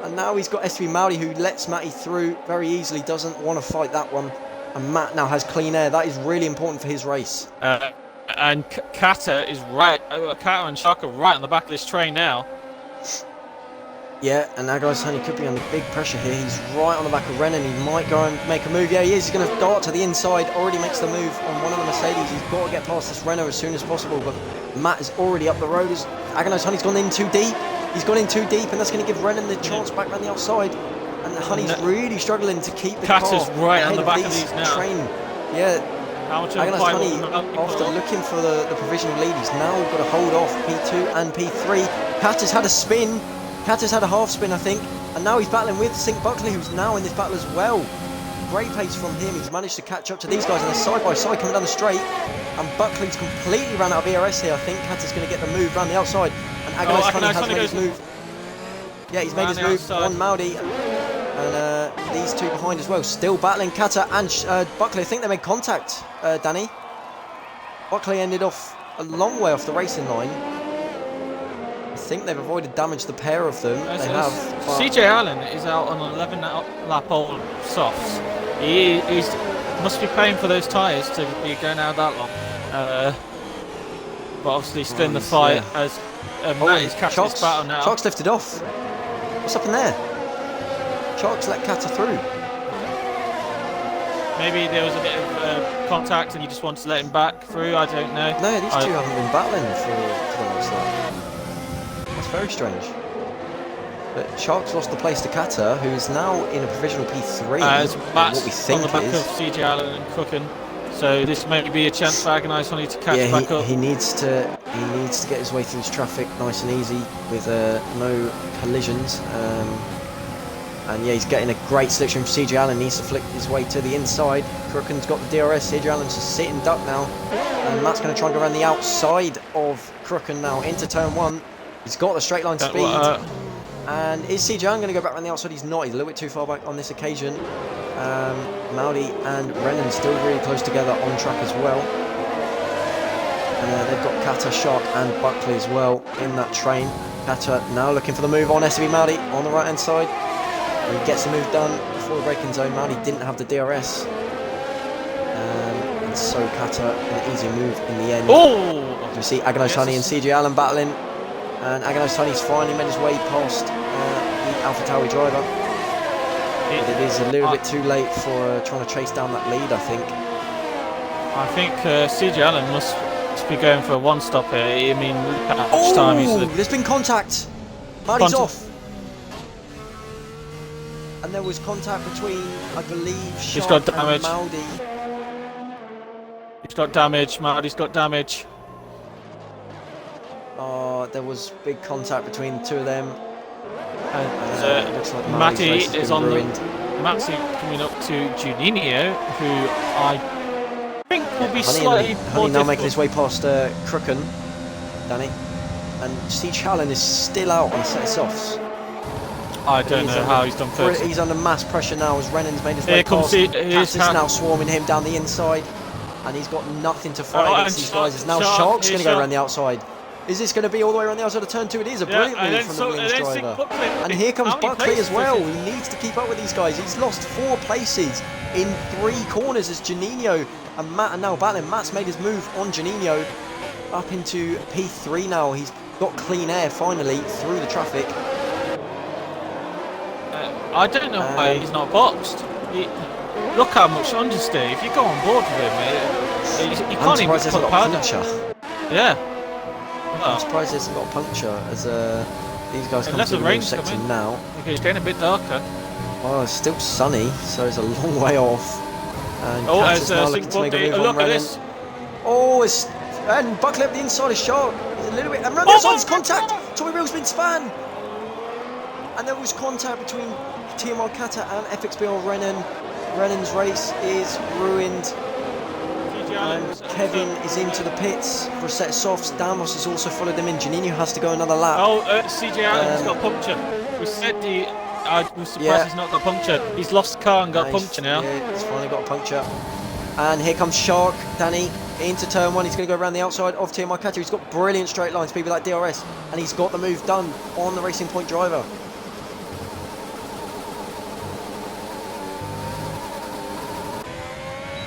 And now he's got STB Maudi, who lets Matty through very easily, doesn't want to fight that one. And Matt now has clean air. That is really important for his race. And Kata is right. Kata and Shark are right on the back of this train now. Yeah, and Agonized Honey could be under big pressure here. He's right on the back of Renan. He might go and make a move. Yeah, he is. He's going to dart to the inside. Already makes the move on one of the Mercedes. He's got to get past this Renault as soon as possible. But Matt is already up the road. Agonized Honey's gone in too deep. He's gone in too deep, and that's going to give Renan the chance back around the outside. And Honey's really struggling to keep the Kata's car right ahead on the back of these now. Train. Yeah. Agonized Honey, after look looking for the provisional lead, he's now got to hold off P2 and P3. Kata's had a spin. Kata's had a half spin, I think. And now he's battling with Sink Buckley, who's now in this battle as well. Great pace from him. He's managed to catch up to these guys, and they're side by side coming down the straight. And Buckley's completely ran out of ERS here. I think Kata's going to get the move around the outside. And Agonised Honey has made his move. Yeah, he's made his move on Maudi. And these two behind as well. Still battling Kata and Buckley. I think they made contact, Danny. Buckley ended off a long way off the racing line. I think they've avoided damage to the pair of them. They have. CJ Allen is out on 11 lap old softs. He must be paying for those tyres to be going out that long. But obviously still in the fight as Matt is catching his battle now. Shark's lifted off. What's up in there? Shark's let Kata through. Maybe there was a bit of contact and you just wanted to let him back through. I don't know. No, these two haven't been battling for the last lap. That's very strange. But Shark's lost the place to Kata, who is now in a provisional P3. As Matt's what we think on the back is. of CJ Allen and Crooken. So this may be a chance for Agonised Honey to catch back up. He needs to get his way through this traffic nice and easy with no collisions. And yeah, he's getting a great slipstream from CJ Allen. Needs to flick his way to the inside. Crooken's got the DRS. CJ Allen's just sitting duck now. And Matt's going to try and go around the outside of Crooken now into turn 1. He's got the straight line speed. And is CJ Allen going to go back around the outside? He's not. He's a little bit too far back on this occasion. Maudi and Renan still really close together on track as well. They've got Kata, Shark and Buckley as well in that train. Kata now looking for the move on STB Maudi on the right hand side. And he gets the move done before the braking zone. Maudi didn't have the DRS. And so Kata an easy move in the end. Oh! We see Agonised Honey and CJ Allen battling. And Agonised Honey's finally made his way past the AlphaTauri driver. But it is a little bit too late for trying to chase down that lead, I think. I think CJ Allen must be going for a one-stop here. I mean, look at how much time he's... There's been contact. Maudi's off. And there was contact between, I believe, Shark and Maudi. He's got damage. Maudi's got damage. There was big contact between the two of them. And looks like Matty is on ruined. Matty coming up to Juninho, who I think will be slightly more Honey now making difficult. his way past Crooken, Danny. And CJ Allen is still out on a set of softs. I don't know how he's done first. He's under mass pressure now as Renan's made his way past. Cat is now swarming him down the inside. And he's got nothing to fight against these guys. As now Shark's going to go around the outside. Is this going to be all the way around the outside of turn 2? It is a brilliant move from the Williams driver. And here comes Buckley as well. He needs to keep up with these guys. He's lost 4 places in 3 corners as Juninho and Matt are now battling. Matt's made his move on Juninho up into P3 now. He's got clean air finally through the traffic. I don't know why he's not boxed. Look how much understeer. If you go on board with him, you can't even put powder. Yeah. I'm surprised he hasn't got a puncture as these guys come to the rain sector now. Okay, it's getting a bit darker. Well, it's still sunny, so it's a long way off. And as now looking to make a move on Renan. And Buckley up the inside of Shark. He's a little bit. And around the outside is contact. Tommy Reel's been spanned. And there was contact between TMR Kata and FXBL Renan. Renan's race is ruined. And Kevin is into the pits for a set of softs. Damos has also followed them in. Juninho has to go another lap. CJ Allen's got a puncture. We said I was surprised he's not got a puncture. He's lost the car and got a puncture now. Yeah, he's finally got a puncture. And here comes Shark, Danny, into turn 1. He's going to go around the outside of TMR Kata. He's got brilliant straight lines, people like DRS. And he's got the move done on the Racing Point driver.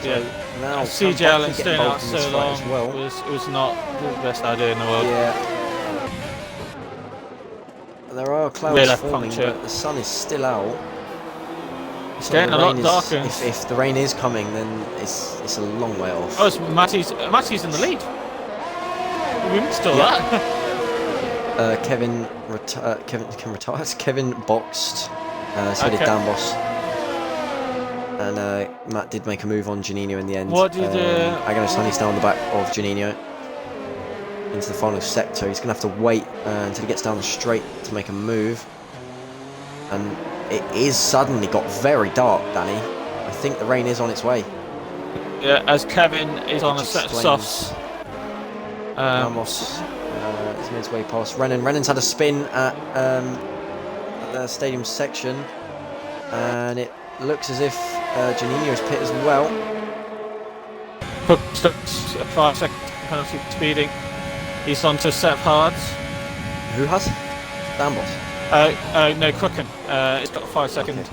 Yeah. Now CJ Allen staying out so long was not the best idea in the world. Yeah. There are clouds forming, but the sun is still out. It's getting a lot darker. If the rain is coming, then it's a long way off. Oh, it's Matty's in the lead. We missed all that. Kevin retired. Kevin boxed. So did Dan Boss. And Matt did make a move on Juninho in the end. What did Agonised Honey's down the back of Juninho into the final sector. He's going to have to wait until he gets down the straight to make a move. And it is suddenly got very dark, Danny. I think the rain is on its way. Yeah, as Kevin is on a Which set of explains softs. Ramos is on his way past Renan. Renan's had a spin at the stadium section, and it looks as if Janino's pit as well. Cook stops a 5-second penalty for speeding. He's on to a set of hards. Who has? Dambos. No, Crooken. It's got a 5-second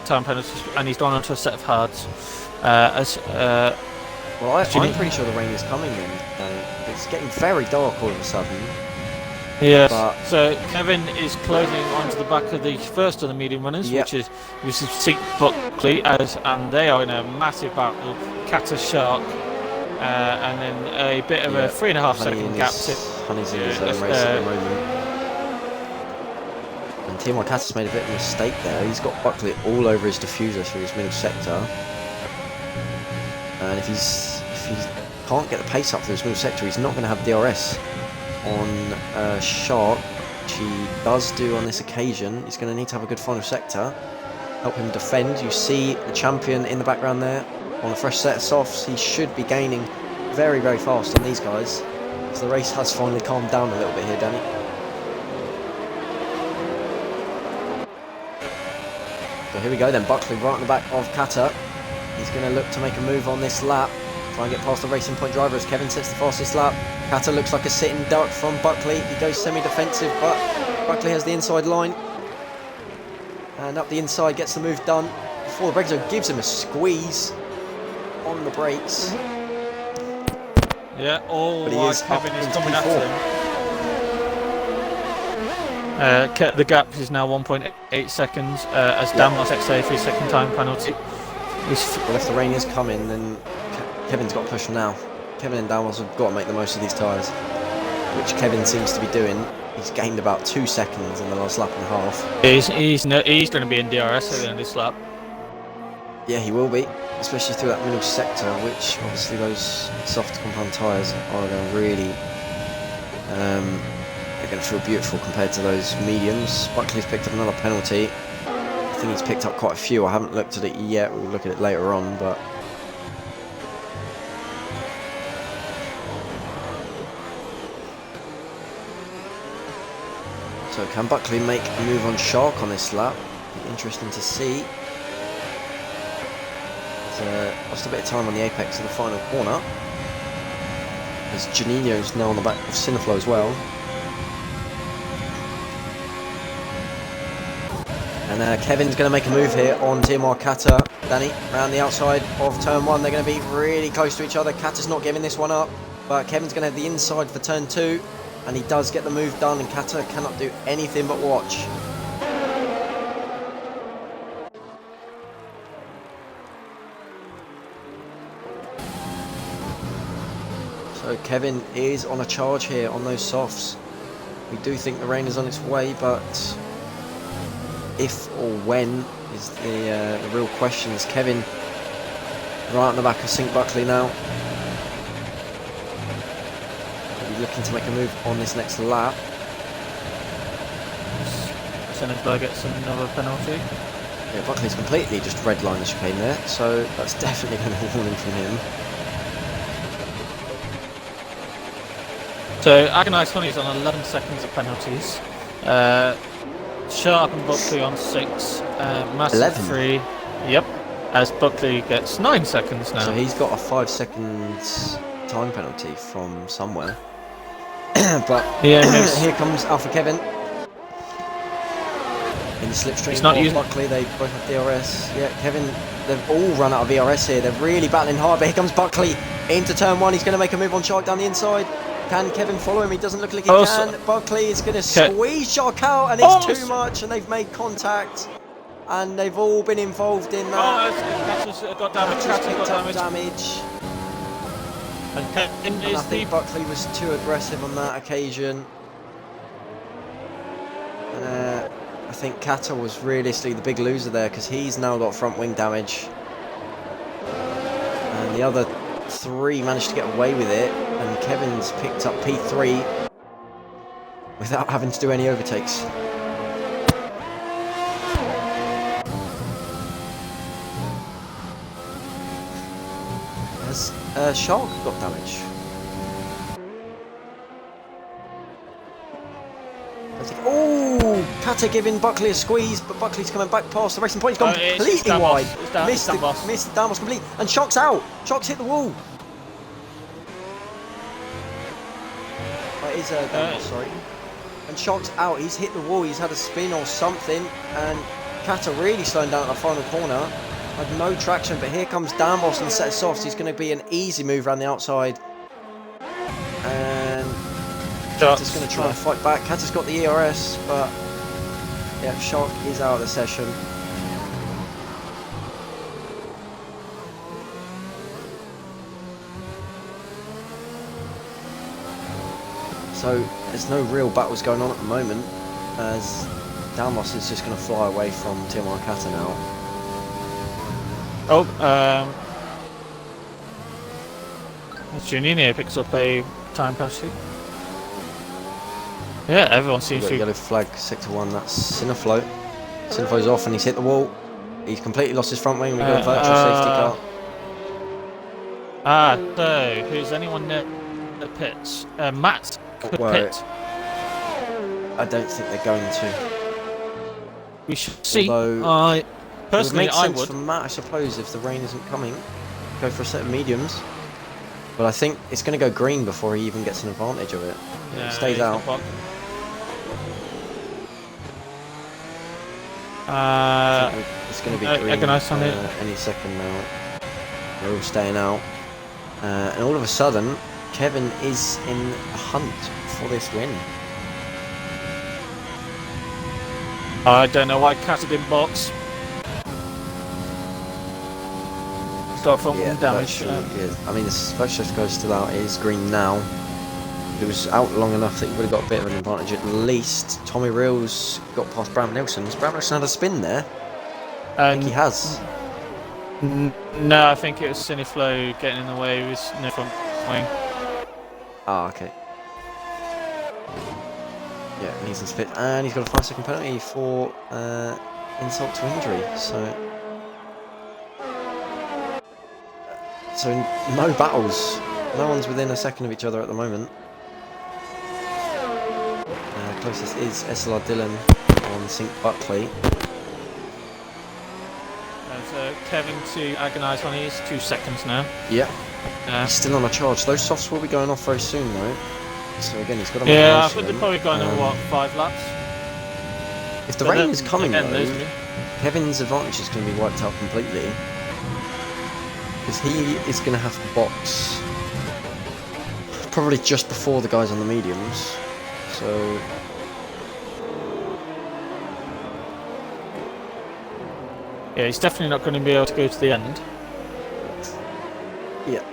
time penalty, and he's gone onto a set of hards. Well, I'm pretty sure the rain is coming then. It's getting very dark all of a sudden. Yes. So Kevin is closing onto the back of the first of the medium runners, Yep. which is Seat Buckley, and they are in a massive battle. Kata Shark, and then a bit of a 3.5 second gap. Honey's in his own race at the moment. And Timo Kata's made a bit of a mistake there. He's got Buckley all over his diffuser through his middle sector. And if he can't get the pace up through his middle sector, he's not going to have DRS on Shark, which he does do on this occasion. He's going to need to have a good final sector, help him defend. You see the champion in the background there on a fresh set of softs. He should be gaining very, very fast on these guys, because the race has finally calmed down a little bit here, Danny. So here we go then, Buckley right on the back of Kata. He's going to look to make a move on this lap, try and get past the Racing Point driver as Kevin sets the fastest lap. Kata looks like a sitting duck from Buckley. He goes semi-defensive, but Buckley has the inside line. And up the inside, gets the move done before the brake zone gives him a squeeze on the brakes. Yeah, all while Kevin is coming after him. The gap is now 1.8 seconds as Damos XA for his second time penalty. Well, if the rain is coming, then Kevin's got to push now. Kevin and Damos have got to make the most of these tyres, which Kevin seems to be doing. He's gained about 2 seconds in the last lap and a half. He's going to be in DRS at the end of this lap. Yeah, he will be, especially through that middle sector, which obviously those soft compound tyres are going to really, they're going to feel beautiful compared to those mediums. Buckley's picked up another penalty. I think he's picked up quite a few. I haven't looked at it yet. We'll look at it later on, but so can Buckley make a move on Shark on this lap? Be interesting to see. He's lost a bit of time on the apex of the final corner, as Janino's now on the back of Cineflow as well. And Kevin's going to make a move here on Timo Kata. Danny, around the outside of turn 1. They're going to be really close to each other. Kata's not giving this one up, but Kevin's going to have the inside for turn 2. And he does get the move done, and Kata cannot do anything but watch. So Kevin is on a charge here on those softs. We do think the rain is on its way, but if or when is the real question. Is Kevin right on the back of Sink Buckley now? He'll be looking to make a move on this next lap. Sennersberg gets another penalty. Yeah, Buckley's completely just redlined the chicane there, so that's definitely going to be a warning from him. So Agonized Honey's on 11 seconds of penalties. Sharp and Buckley on 6. Massive 11? 3. Yep. As Buckley gets 9 seconds now. So he's got a 5 seconds time penalty from somewhere. But yeah, here comes Alpha Kevin. In the slipstream of Buckley, they both have DRS. Yeah, Kevin, they've all run out of DRS here. They're really battling hard, but here comes Buckley into turn 1. He's going to make a move on Shark down the inside. Can Kevin follow him? He doesn't look like he can. Buckley is going to squeeze Shark out, and it's too much, and they've made contact. And they've all been involved in that. Got damage. And I think Buckley was too aggressive on that occasion. And I think Kata was realistically the big loser there, because he's now got front wing damage. And the other 3 managed to get away with it, and Kevin's picked up P3 without having to do any overtakes. Shark got damage. Oh, Kata giving Buckley a squeeze, but Buckley's coming back past the racing point. He's gone completely wide. Missed the Damos completely. And Shark's out. Shark's hit the wall. Oh, it is Damos, sorry. And Shark's out. He's hit the wall. He's had a spin or something. And Kata really slowing down at the final corner. Had no traction, but here comes Damos and set of softs. He's going to be an easy move around the outside. And Kata's going to try and fight back. Kata's got the ERS, but yeah, Shark is out of the session. So there's no real battles going on at the moment, as Damos is just going to fly away from Tiamar Kata now. Juninho picks up a time penalty. Yeah, everyone seems to. Yellow flag, sector 1. That's Sinaflow. Sinaflow's off and he's hit the wall. He's completely lost his front wing. We've got a virtual safety car. So who's anyone near the pits? Matt could pit. I don't think they're going to. We should see. Although, personally, it would make I sense would. for Matt, I suppose, if the rain isn't coming. Go for a set of mediums. But I think it's going to go green before he even gets an advantage of it. Yeah, it stays out. It's going to be green any second now. They're all staying out. And all of a sudden, Kevin is in a hunt for this win. I don't know why Kata didn't box. Start from damage. I mean, this virtual goes still out. It is green now. It was out long enough that he would have got a bit of an advantage at least. Tommy Reels got past Bram Nelson. Has Bram Nelson had a spin there? I think he has. No, I think it was Siniflow getting in the way with no front wing. Ah, okay. Yeah, and he's in split, and he's got a 5-second penalty for insult to injury. So no battles. No one's within a second of each other at the moment. Closest is SLR Dillon on Sink Buckley. So Kevin to agonise on his 2 seconds now. Yeah. He's still on a charge. Those softs will be going off very soon though. So again, he's got to I think they're probably going on 5 laps? If the rain is coming though, Kevin's advantage is going to be wiped out completely. Because he is going to have to box probably just before the guys on the mediums. So yeah, he's definitely not going to be able to go to the end. yeah,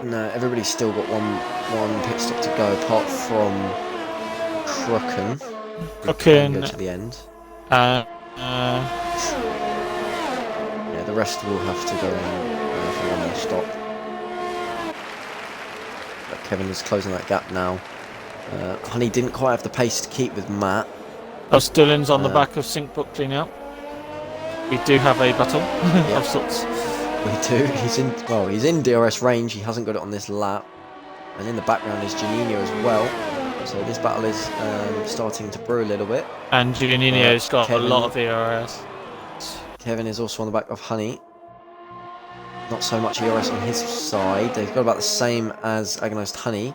no, everybody's still got one pit stop to go, apart from Crooken. Go to the end. Yeah, the rest will have to go in for one more stop. But Kevin is closing that gap now. Honey didn't quite have the pace to keep with Matt. Dillon's on the back of Sink Buckley now. We do have a battle of sorts. We do. He's in DRS range. He hasn't got it on this lap. And in the background is Juninho as well. So this battle is starting to brew a little bit. And Juninho's got a lot of ERS. Kevin is also on the back of Honey. Not so much ERS on his side. They've got about the same as Agonised Honey.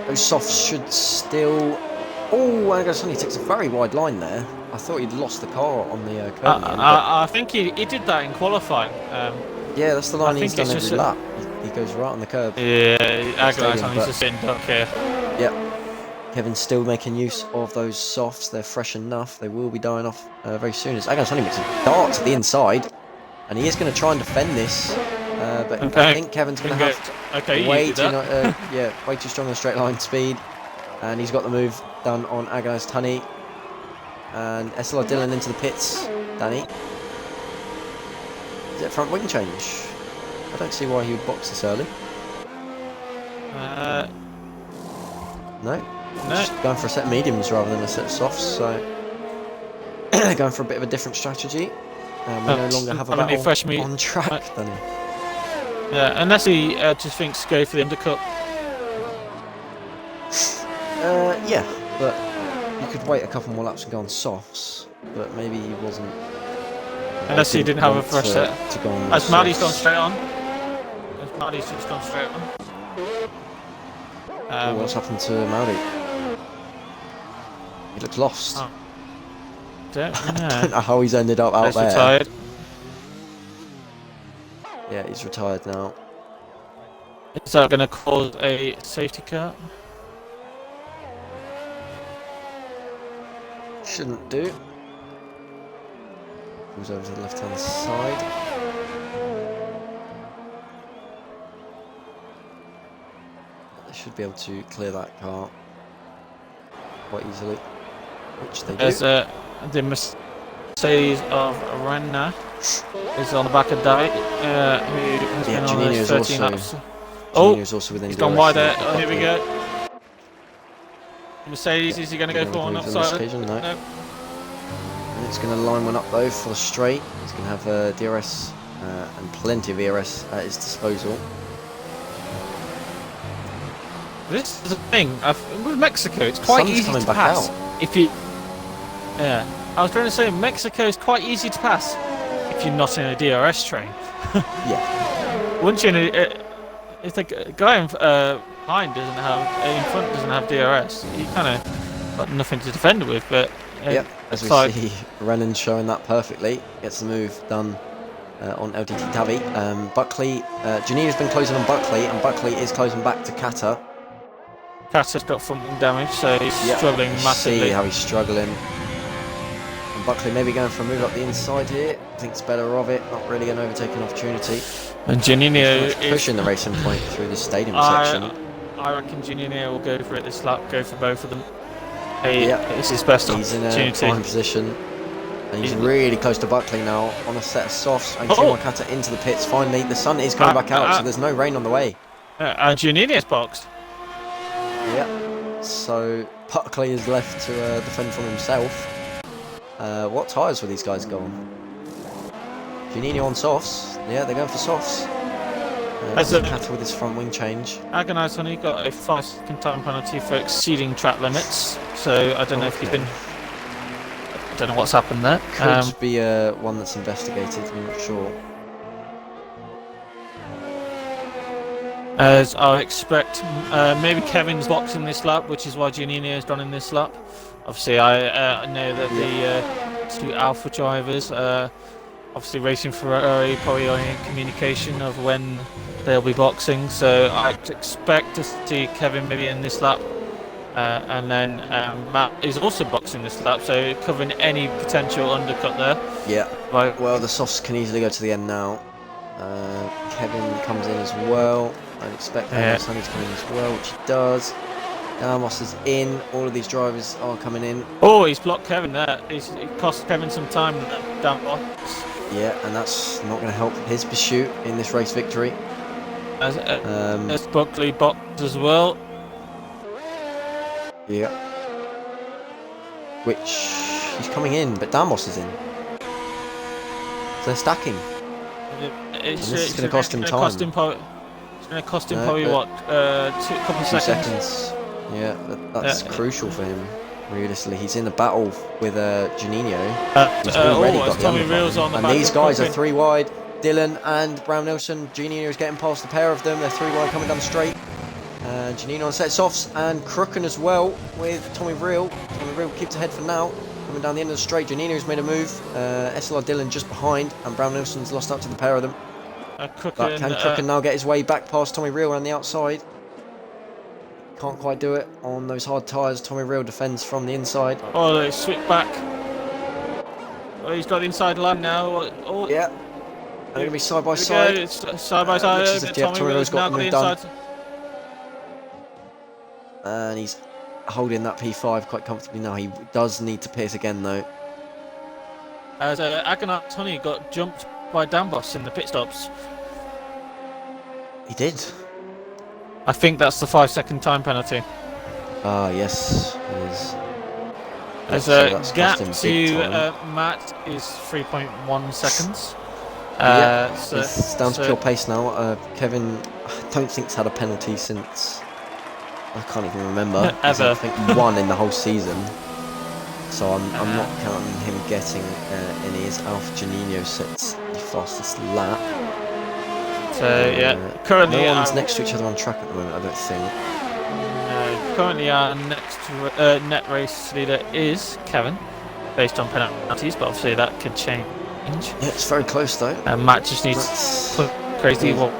Those softs should still... Oh, Agonised Honey takes a very wide line there. I thought he'd lost the car on the curve. I think he did that in qualifying. Yeah, that's the line he's done every lap. He goes right on the curb. Yeah, Agonised Honey's just sitting duck here. Yep. Kevin's still making use of those softs. They're fresh enough. They will be dying off very soon. As Agonised Honey makes a dart to the inside. And he is going to try and defend this. But I think Kevin's going to have way too strong on straight line speed. And he's got the move done on Agonised Honey. And SLR Dillon into the pits. Danny. Is it front wing change? I don't see why he would box this early. No. Just going for a set of mediums rather than a set of softs. So going for a bit of a different strategy. and we no longer have a Haven't he battle fresh meat? on track, Danny. Yeah, unless he just thinks to go for the undercut. Yeah, but you could wait a couple more laps and go on softs, but maybe he wasn't. Unless he didn't have a want fresh set. to go on As Maddie's gone softs. straight on. As Maddie's just gone straight on. What's happened to Maori? He looks lost. Oh. Don't I know. don't know how he's ended up out He's there. retired. Yeah, he's retired now. Is that going to cause a safety car? Shouldn't do. Moves over to the left-hand side. They should be able to clear that car quite easily, which they do. There's the Mercedes of Renna is on the back of David, who has been on those 13 laps. Oh, Janino's also within he's gone DRS wide there. and Oh, here we Buckley. go. Mercedes, is he going to go for one Moves on this offside? occasion, no. No. And it's going to line one up though for the straight. He's going to have DRS and plenty of ERS at his disposal. This is the thing. With Mexico, it's quite Sun's easy coming to back pass. out. If you, yeah, I was trying to say Mexico is quite easy to pass if you're not in a DRS train. Yeah. Once you're in a, if the guy behind doesn't have, in front doesn't have DRS, you kind of got nothing to defend with. But Yep, as we see, Renan showing that perfectly. Gets the move done on LTT Tavi. Buckley, Janino's been closing on Buckley, and Buckley is closing back to Kata. Kata's got front wing damage, so he's struggling massively. See how he's struggling. And Buckley maybe going for a move up the inside here. Thinks better of it. Not really an overtaking opportunity. And Janino is pushing the racing point through the stadium section. I reckon Janino will go for it this lap. Go for both of them. Yep. It's his best He's in a opportunity. prime position. And he's really close to Buckley now on a set of softs. And Kata into the pits finally. The sun is coming back out, so there's no rain on the way. And Janino's boxed. Yep. So Buckley is left to defend from himself. What tyres will these guys go on? Janino on softs. Yeah, they're going for softs. Kata with his front wing change. Agonized Honey got a 5-second time penalty for exceeding track limits. So I don't know if he's been. I don't know what's happened there. Could be one that's investigated. I'm not sure. As I expect, maybe Kevin's boxing this lap, which is why Janino has done in this lap. Obviously, I know that the two Alpha drivers, obviously racing Ferrari, probably are in communication of when they'll be boxing. So I expect to see Kevin maybe in this lap, and then Matt is also boxing this lap, so covering any potential undercut there. Yeah. Well, the softs can easily go to the end now. Kevin comes in as well. I'd expect Sonny's coming in as well, which he does. Damos is in. All of these drivers are coming in. Oh, he's blocked Kevin there. It cost Kevin some time, Damos. Yeah, and that's not going to help his pursuit in this race victory. As Buckley boxed as well. Yeah. Which he's coming in, but Damos is in. So they're stacking. It's going to cost him time. It's going to cost him probably what, a couple of seconds. Yeah, that's crucial for him. Realistically, he's in the battle with Janino. He's already got the undercut. And these guys are 3 wide. Dylan and Brown Nelson. Janino is getting past the pair of them. They're 3 wide coming down the straight. Janino on set softs and Crooken as well with Tommy Real. Tommy Real keeps ahead for now. Coming down the end of the straight. Janino's made a move. SLR Dylan just behind, and Brown Nelson's lost out to the pair of them. But can Crooken now get his way back past Tommy Real around the outside? Can't quite do it on those hard tyres. Tommy Real defends from the inside. Oh, they switch back. Oh, he's got the inside line now. Oh, yeah. And they're going to be side by side. It's side by side. Looks as if Tommy Real's got the move done. And he's holding that P5 quite comfortably now. He does need to pit again though. As Agonat Tony got jumped by Dambos in the pit stops. He did. I think that's the 5-second time penalty. Ah, yes, it is. As so a that's gap cost him big to time. Matt is 3.1 seconds. It's down to pure pace now. Kevin, I don't think he's had a penalty since, I can't even remember. He's had, Ever. I think, one in the whole season. So I'm not counting him getting any, as Alpha Janino sets the fastest lap. So yeah, currently no one's next to each other on track at the moment, I don't think. Currently our next net race leader is Kevin, based on penalties, but obviously that could change. Yeah, it's very close though. And Matt just needs to put crazy. The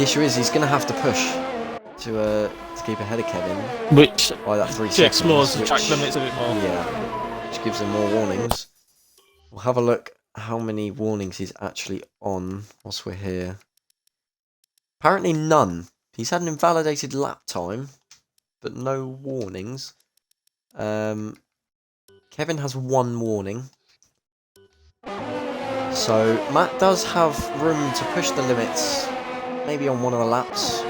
issue is he's going to have to push to keep ahead of Kevin. Which by that 3 seconds. Explores the track limits a bit more. Yeah, which gives him more warnings. We'll have a look how many warnings he's actually on whilst we're here. Apparently none. He's had an invalidated lap time, but no warnings. Kevin has 1 warning. So Matt does have room to push the limits, maybe on one of the laps,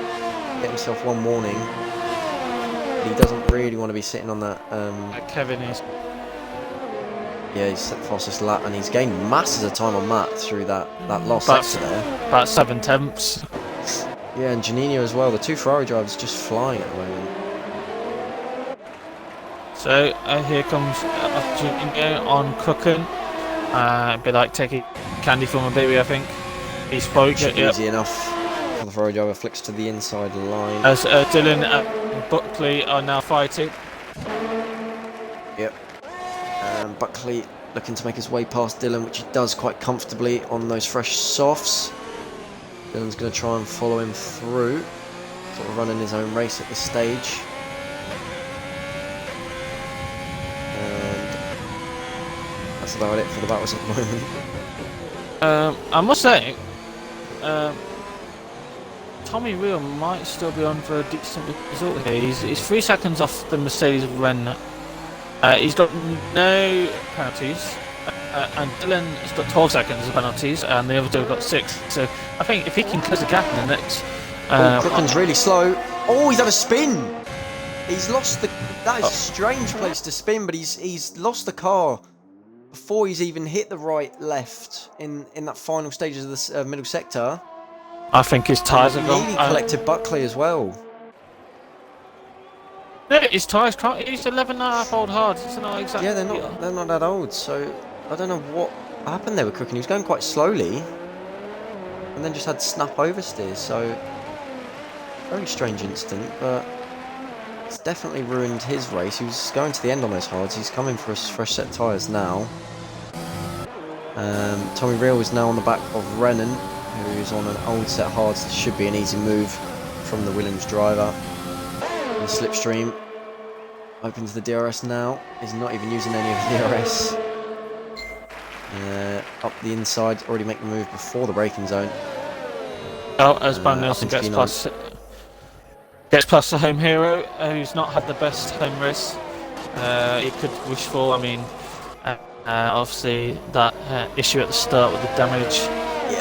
get himself 1 warning. But he doesn't really want to be sitting on that. Kevin is. Yeah, he's set the fastest lap, and he's gained masses of time on Matt through that last sector there. About 7 tenths. Yeah, and Janino as well. The 2 Ferrari drivers just flying at the moment. So here comes Janino on Crooken. A bit like taking candy from a baby, I think. He spoke. Easy enough. The Ferrari driver flicks to the inside line. As Dylan and Buckley are now fighting. Yep. Buckley looking to make his way past Dylan, which he does quite comfortably on those fresh softs. Dylan's going to try and follow him through, sort of running his own race at this stage. And that's about it for the battles at the moment. I must say, Tommy Real might still be on for a decent result here. He's 3 seconds off the Mercedes Ren. He's got no penalties, and Dylan's got 12 seconds of penalties, and the other 2 have got 6. So I think if he can close the gap in the next... Crooken's really slow. Oh, he's had a spin! He's lost the... That is a strange place to spin, but he's lost the car before he's even hit the right-left in that final stages of the middle sector. I think his tyres are gone. He collected Buckley as well. No, his tyres can't. He's 11.5 hard. It's not exactly. Yeah, they're not that old. So I don't know what happened there with Crooken. He was going quite slowly, and then just had snap oversteers. So very strange incident, but it's definitely ruined his race. He was going to the end on those hards. He's coming for a fresh set of tyres now. Tommy Real is now on the back of Renan, who is on an old set of hards. This should be an easy move from the Williams driver. The slipstream opens the DRS now. He's not even using any of the DRS. Up the inside, already make the move before the braking zone. Oh, as Van Nielsen gets past the home hero, who's not had the best home race he could wish for. I mean, obviously that issue at the start with the damage,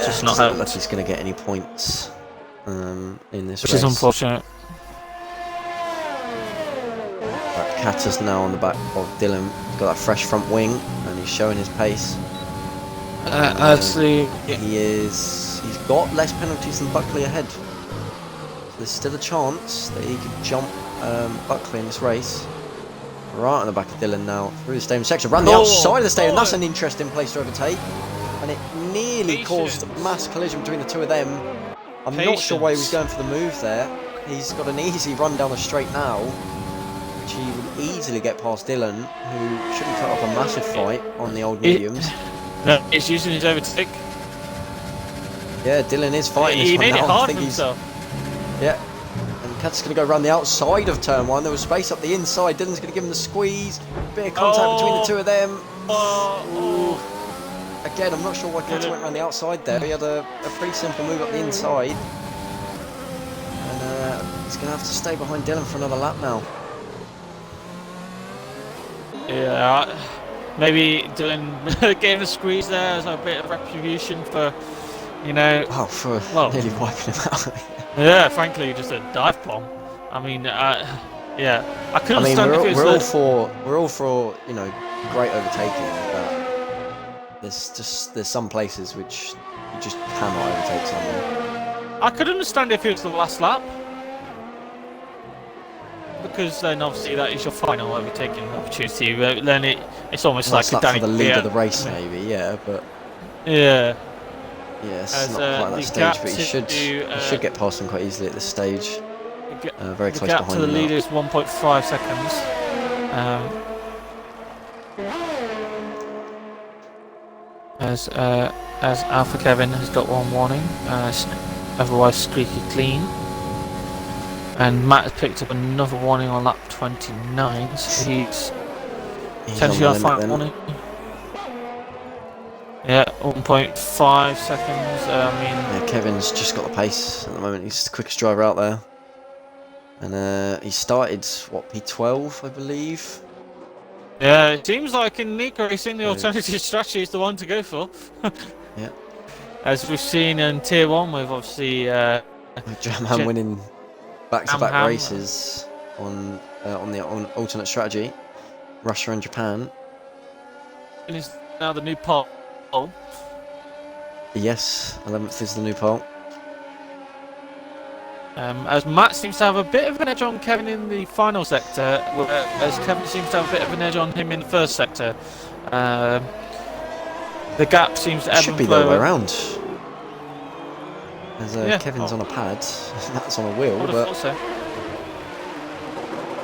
just not helped. That he's going to get any points in this race. Which is unfortunate. Katta's now on the back of Dylan. He's got that fresh front wing, and he's showing his pace. He's got less penalties than Buckley ahead. So there's still a chance that he could jump Buckley in this race. Right on the back of Dylan now, through the stadium section, around the outside of the stadium. That's an interesting place to overtake, and it nearly caused a mass collision between the 2 of them. I'm not sure why he was going for the move there. He's got an easy run down the straight now, which he would easily get past Dylan, who shouldn't cut off a massive fight on the old mediums. No, he's using his overtake. Yeah, Dylan is fighting this He one made now. it hard for himself. Yeah, and Katta's going to go around the outside of turn 1. There was space up the inside. Dylan's going to give him the squeeze. Bit of contact between the 2 of them. Again, I'm not sure why Katta went around the outside there. He had a pretty simple move up the inside. And he's going to have to stay behind Dylan for another lap now. Yeah, maybe Dylan gave a squeeze there as a bit of retribution for, nearly wiping him out. Yeah, frankly, just a dive bomb. I mean, Yeah, I can I mean, understand if it was we're all for great overtaking, but there's some places which you just cannot overtake someone. I could understand if it was the last lap, because then obviously that is your final overtaking opportunity. Then it's almost Last like lap a for the lead of the race, maybe, yeah, but yeah. yes, As not quite that stage. But he should get past them quite easily at this stage. Very the close gap behind to the him now. leader is 1.5 seconds. As Alpha Kevin has got one warning, otherwise squeaky clean. And Matt has picked up another warning on lap 29, so he's potentially on final warning. Yeah, 1.5 seconds. Yeah, Kevin's just got the pace at the moment. He's the quickest driver out there, and he started what, P12, I believe. Yeah, it seems like in league racing, the alternative strategy is the one to go for. Yeah. As we've seen in Tier 1 with obviously Jamham winning back-to-back races on the alternate strategy. Russia and Japan. And is now the new pole. Yes, 11th is the new pole. As Matt seems to have a bit of an edge on Kevin in the final sector, as Kevin seems to have a bit of an edge on him in the first sector. The gap seems to ebb and flow. Should be the other way around. As Kevin's on a pad, Matt's on a wheel, but so.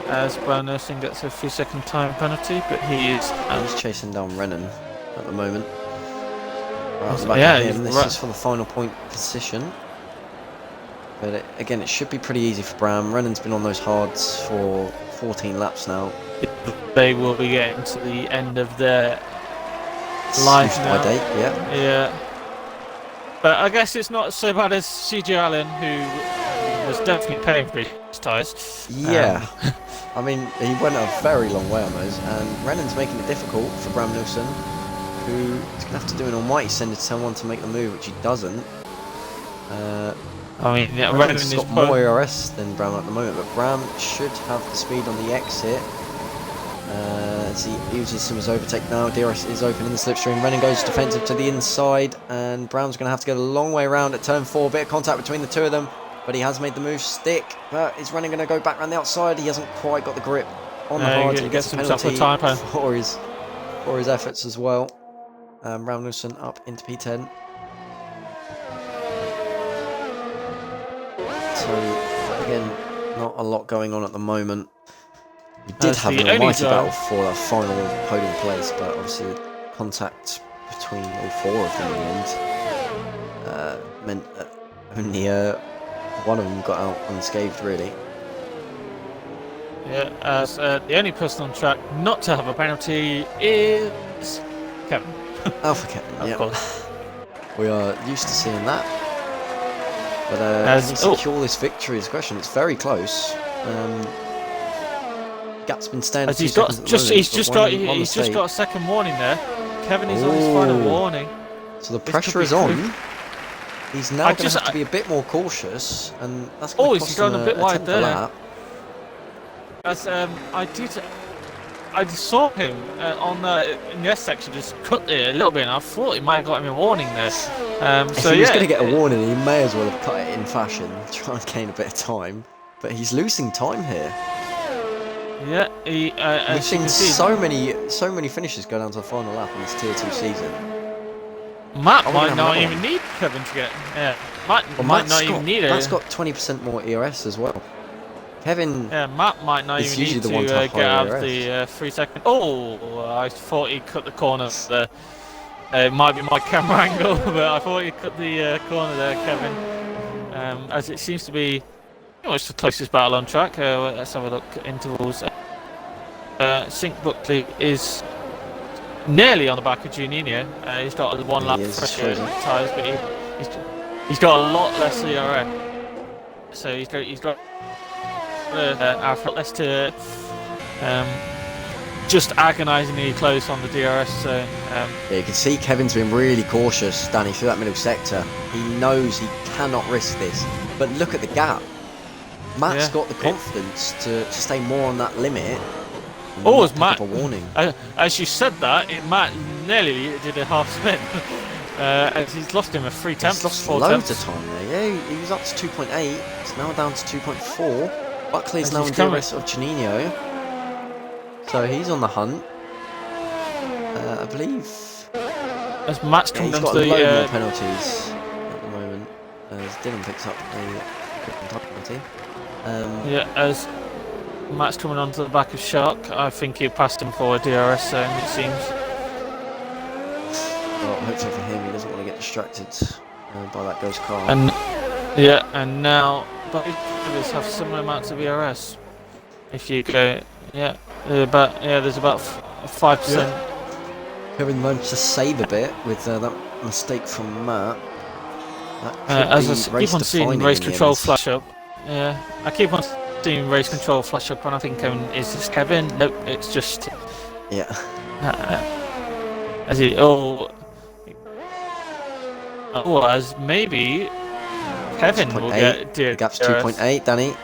As Brown Nursing gets a few second time penalty, but he's chasing down Renan at the moment. Right at the yeah, back of him. This is for the final point position. But again, it should be pretty easy for Bram. Renan's been on those hards for 14 laps now. They will be getting to the end of their life now. By date, yeah. Yeah. But I guess it's not so bad as CJ Allen, who was definitely paying for his tyres. Yeah. I mean, he went a very long way on those, and Renan's making it difficult for Bram Nilsson, who is going to have to do an almighty send to someone to make the move, which he doesn't. I mean, yeah, Renan's got more ERS than Bram at the moment, but Bram should have the speed on the exit. As he uses some of his overtake now, DRS is open in the slipstream. Renan goes defensive to the inside, and Bram's going to have to go a long way around at turn 4. Bit of contact between the two of them, but he has made the move stick. But is Renan going to go back around the outside? He hasn't quite got the grip on the hard. He gets a penalty for his efforts as well. Bram Nilsson up into P10. So again, not a lot going on at the moment. We did have an almighty battle for a final podium place, but obviously contact between all 4 of them in the end meant that only one of them got out unscathed, really. Yeah, as the only person on track not to have a penalty is Kevin. Alpha Kevin, yeah. Of course. We are used to seeing that. But can he secure this victory is the question. It's very close. Gap's been staying at 2 seconds at the moment, he's just got a second warning there. Kevin is on his final warning. So the pressure is on. He's now going to have to be a bit more cautious, and that's going to cost him a bit wide there. Lap. As I saw him in the S section just cut it a little bit, and I thought he might have got him a warning there. If he was going to get a warning, he may as well have cut it in fashion, try and gain a bit of time. But he's losing time here. Yeah, we've seen so many finishes go down to the final lap in this Tier 2 season. Matt might not even need Kevin to get. Yeah, might not even need it. Matt's got 20% more ERS as well. Kevin. Yeah, Matt might not even need to get out of the 3 second. Oh, I thought he cut the corner there. It might be my camera angle, but I thought he cut the corner there, Kevin. As it seems to be pretty much the closest battle on track. Let's have a look at intervals. Sink Buckley is nearly on the back of Juninho. He's got a 1 lap pressure tyres, but he's got a lot less ERS. So he's got less to just agonisingly close on the DRS zone. Yeah, you can see Kevin's been really cautious, Danny, through that middle sector. He knows he cannot risk this, but look at the gap. Matt's got the confidence to stay more on that limit. Oh, as Matt, a warning. As you said that, Matt nearly did a half spin. As he's lost him a 3 tenths. He's lost loads of time there. Yeah, he was up to 2.8. It's now down to 2.4. Buckley's now in DRS of Janino. So he's on the hunt. I believe. As Matt's come he's down got to a the load more penalties at the moment. As Dylan picks up a penalty. Yeah, as Matt's coming onto the back of Shark, I think he passed him for a DRS zone, it seems. Well, hopefully for him, he doesn't want to get distracted by that ghost car. And now both drivers have similar amounts of ERS. If you go, there's about 5%. Yeah. Kevin managed to save a bit with that mistake from Matt. As I keep on seeing race control flash up. Yeah, I keep on seeing race control flash up, and I think, is this Kevin? Nope, it's just. Yeah. As as maybe Kevin will get. The gap's 2.8, Danny.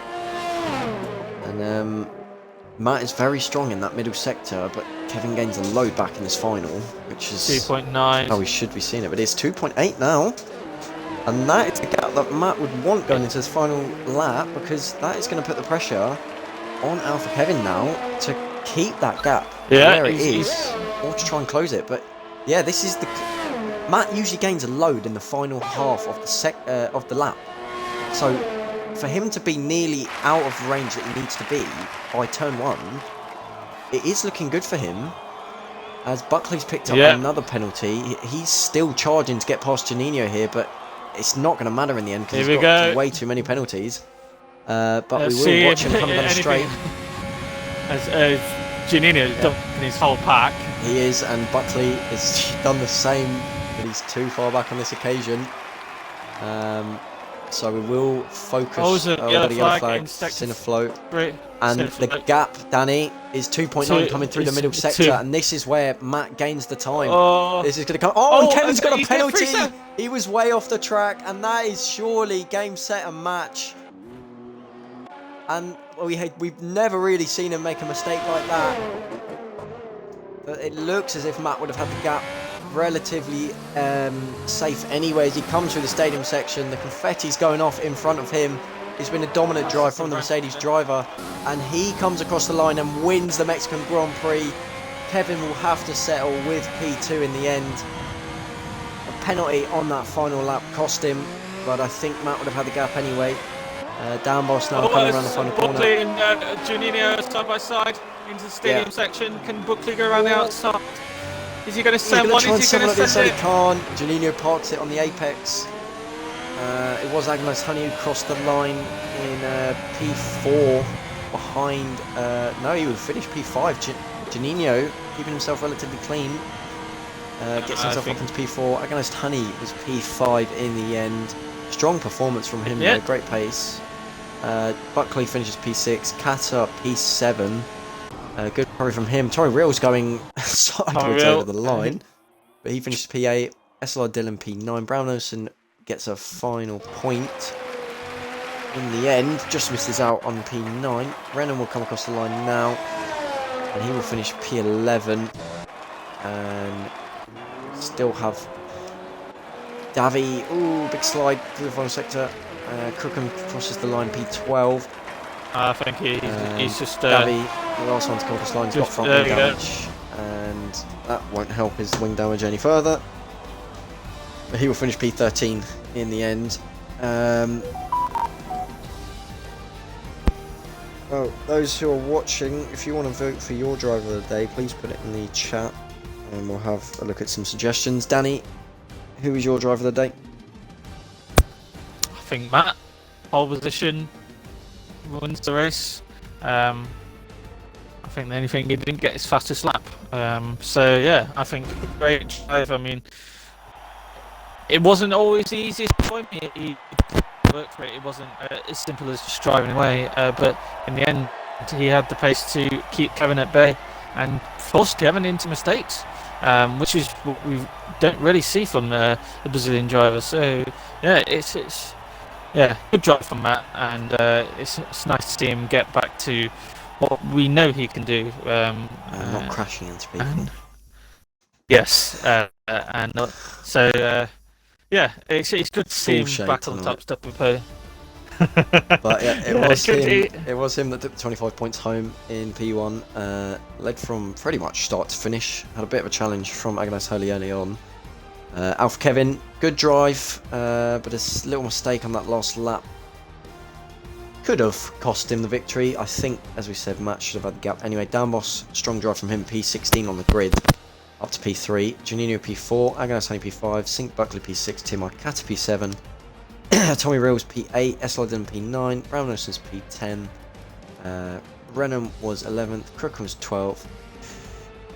And Matt is very strong in that middle sector, but Kevin gains a load back in this final, which is 2.9. how we should be seeing it. But it's 2.8 now. And that is the gap that Matt would want going into his final lap, because that is going to put the pressure on Alpha Kevin now to keep that gap where it is, or to try and close it. But yeah, this is the Matt usually gains a load in the final half of the lap. So for him to be nearly out of the range that he needs to be by turn 1, it is looking good for him. As Buckley's picked up another penalty, he's still charging to get past Janino here, but it's not going to matter in the end because he's got way too many penalties. But we will watch him come down straight. As Janino dumping his whole pack. He is, and Buckley has done the same, but he's too far back on this occasion. So we will focus on the yellow flag, Sinner float. And the gap, Danny, is 2.9 coming through the middle sector, and this is where Matt gains the time. This is going to come. And Kevin's got a penalty. He was way off the track, and that is surely game, set, and match. And we've never really seen him make a mistake like that. But it looks as if Matt would have had the gap relatively safe anyway as he comes through the stadium section. The confetti's going off in front of him. It's been a dominant drive from the Mercedes driver, and he comes across the line and wins the Mexican Grand Prix. Kevin will have to settle with P2 in the end. A penalty on that final lap cost him, but I think Matt would have had the gap anyway. Down boss now coming around the final corner. Buckley and Janino side by side into the stadium section. Can Buckley go around the outside? Is he going to send one? Is he going to send it? He can't. Janino parks it on the apex. It was Agnes Honey who crossed the line in P4 behind. No, he would finish P5. Janino, keeping himself relatively clean, gets himself up into P4. Agnes Honey was P5 in the end. Strong performance from him, though. Great pace. Buckley finishes P6. Kata P7. Good recovery from him. Torrey Reel's going sideways over the line, but he finishes P8. SLR Dylan P9. Brownelson gets a final point. In the end, just misses out on P9. Renan will come across the line now, and he will finish P11. And still have Davy. Ooh, big slide through the final sector. Crookham crosses the line P12. I think he's just Davy, the last one to come across the line, has got front wing damage, and that won't help his wing damage any further. But he will finish P13 in the end. Well, those who are watching, if you want to vote for your driver of the day, please put it in the chat, and we'll have a look at some suggestions. Danny, who is your driver of the day? I think Matt, pole position, wins the race. I think the only thing he didn't get his fastest lap. So yeah, I think great drive. I mean, it wasn't always the easiest for him. He worked for it. It wasn't as simple as just driving away. But in the end, he had the pace to keep Kevin at bay and force Kevin into mistakes, which is what we don't really see from the Brazilian driver. So yeah, it's yeah, good drive from Matt, and it's nice to see him get back to what we know he can do. Not crashing into people. And yes, and so yeah, it's good to see Full him shade back on the tonight. top step of the But yeah, it yeah, was good. him. It was him that took the 25 points home in P1. Led from pretty much start to finish. Had a bit of a challenge from Agnes Hurley early on. Alpha Kevin, good drive, but a little mistake on that last lap could have cost him the victory. I think, as we said, Matt should have had the gap. Anyway, Dan Boss, strong drive from him. P16 on the grid, up to P3. Janino P4, Agnes Honey P5, Sink Buckley P6, Tim Arcata P7. Tommy Reels P8, Esliden P9, Brown Nelson's P10, Renham was 11th, Crookham was 12th,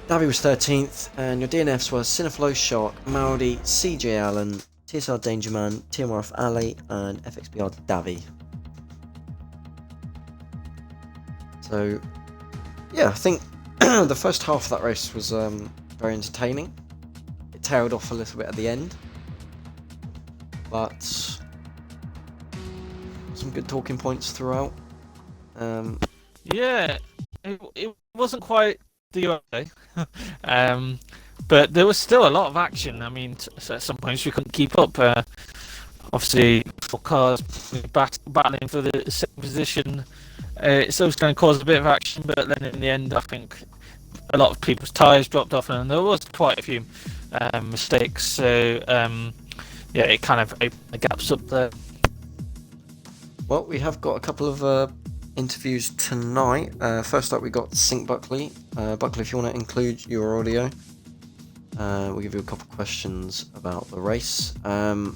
Davy was 13th, and your DNFs were Cineflow, Shark, Maudi, CJ Allen, TSR Dangerman, TMRF Ali, and FXBR Davy. So, yeah, I think the first half of that race was very entertaining. It tailed off a little bit at the end, but some good talking points throughout. Yeah, it wasn't quite the USA, but there was still a lot of action. I mean, at some points we couldn't keep up. Obviously, 4 cars battling for the second position. So it's going to cause a bit of action, but then in the end, I think a lot of people's tyres dropped off, and there was quite a few mistakes. So yeah, it kind of opened the gaps up there. Well, we have got a couple of interviews tonight. First up, we got Sink Buckley. Buckley, if you want to include your audio, we'll give you a couple of questions about the race. I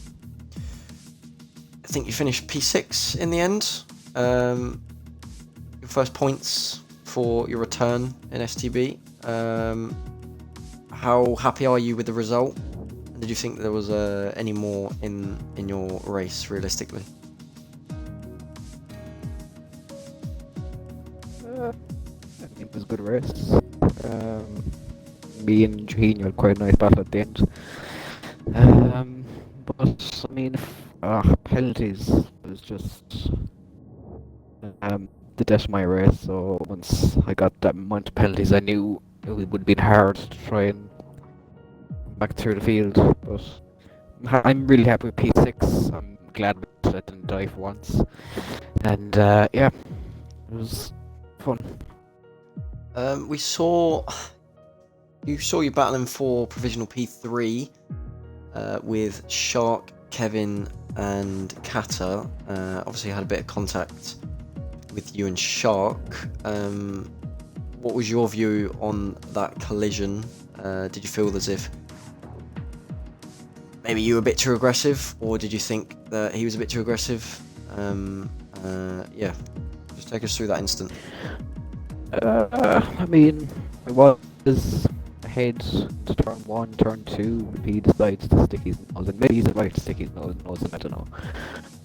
think you finished P6 in the end. Your first points for your return in STB. How happy are you with the result? And did you think there was any more in your race, realistically? It was a good race. Me and Jaheen had quite a nice battle at the end. But I mean, penalties was just the death of my race. So once I got that amount of penalties, I knew it would have been hard to try and come back through the field. But I'm really happy with P6. I'm glad that I didn't die for once. And yeah, it was fun. We saw you battling for provisional P3 with Shark, Kevin, and Kata. Obviously, had a bit of contact with you and Shark. What was your view on that collision? Did you feel as if maybe you were a bit too aggressive, or did you think that he was a bit too aggressive? Yeah, just take us through that instant. I mean, I was ahead to turn 1, turn 2. He decides to stick his nose in. Maybe he's right to stick his nose in, I don't know.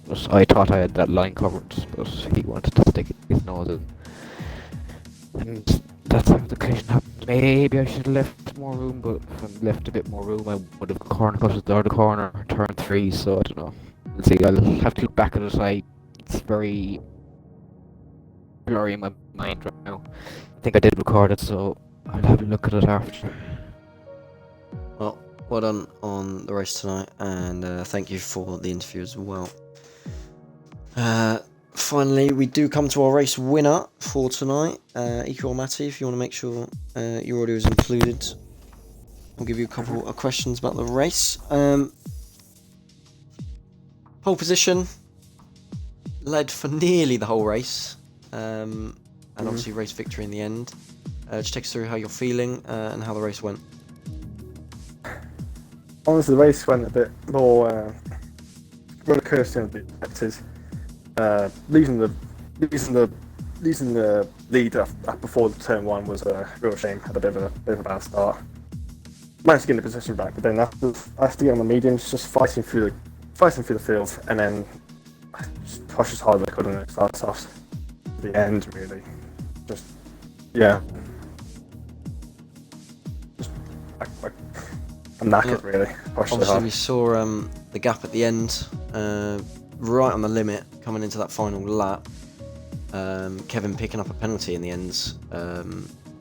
But I thought I had that line covered, but he wanted to stick his nose in. And that's how the collision happened. Maybe I should have left more room, but if I left a bit more room, I would have corner cut the other corner, turn 3, so I don't know. Let's see, I'll have to look back at it. It's very blurry in my mind right now. I think I did record it, so I'll have a look at it after. Well done on the race tonight, and thank you for the interview as well. Finally, we do come to our race winner for tonight. Ike or Matty, if you want to make sure your audio is included, I'll give you a couple of questions about the race. Pole position, led for nearly the whole race, and obviously race victory in the end. Just take us through how you're feeling and how the race went. Honestly, the race went a bit more roller coaster than expected. Losing the lead before turn 1 was a real shame. Had a bit of a bad start. Managed to get the position back, but then after get on the mediums, just fighting through the field, and then just push as hard as I could, and it starts off to the end. Really, just yeah. I'm knackered, really. Obviously, we saw the gap at the end right on the limit coming into that final lap. Kevin picking up a penalty in the end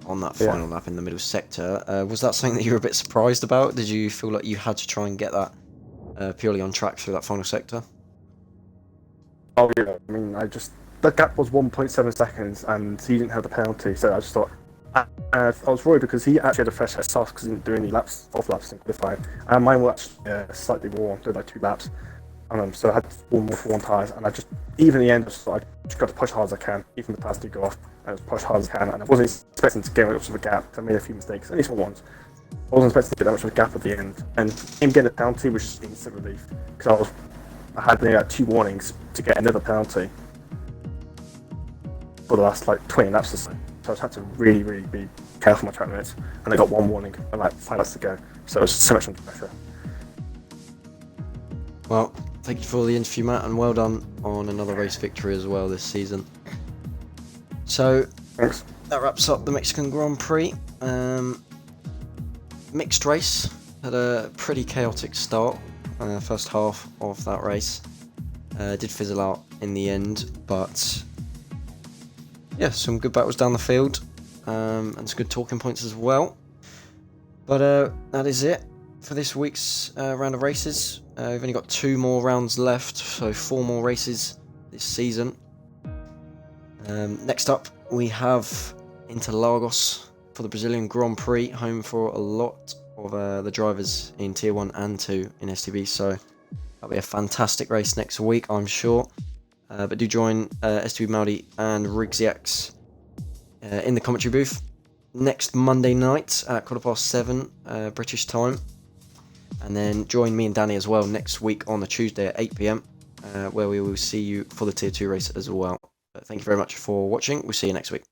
on that final lap in the middle sector. Was that something that you were a bit surprised about? Did you feel like you had to try and get that purely on track through that final sector? Oh yeah, I mean, the gap was 1.7 seconds, and he didn't have the penalty, so I just thought. I was worried because he actually had a fresh head start because he didn't do any laps, off laps in qualifying, and mine were actually slightly worn, did like 2 laps. So I had one more for 1 tyres, and even in the end, I just got to push hard as I can, even the tyres did go off, and just push hard as I can, and I wasn't expecting to get much of a gap. I made a few mistakes, at least for once. I wasn't expecting to get that much of a gap at the end, and him getting a penalty was just instant relief, because I had like 2 warnings to get another penalty for the last like 20 laps or so. So I just had to really, really be careful with my track limits, and I got 1 warning and like 5 laps to go, so it was so much under pressure. Well, thank you for the interview, Matt, and well done on another race victory as well this season. So, Thanks. That wraps up the Mexican Grand Prix. Mixed race, had a pretty chaotic start, first half of that race. Did fizzle out in the end, but yeah, some good battles down the field, and some good talking points as well. But that is it for this week's round of races. We've only got 2 more rounds left, so 4 more races this season. Next up, we have Interlagos for the Brazilian Grand Prix, home for a lot of the drivers in Tier 1 and 2 in STB, so that'll be a fantastic race next week, I'm sure. But do join STB Maudi and Riggsix in the commentary booth next Monday night at 7:15 British time. And then join me and Danny as well next week on the Tuesday at 8 PM, where we will see you for the Tier 2 race as well. But thank you very much for watching. We'll see you next week.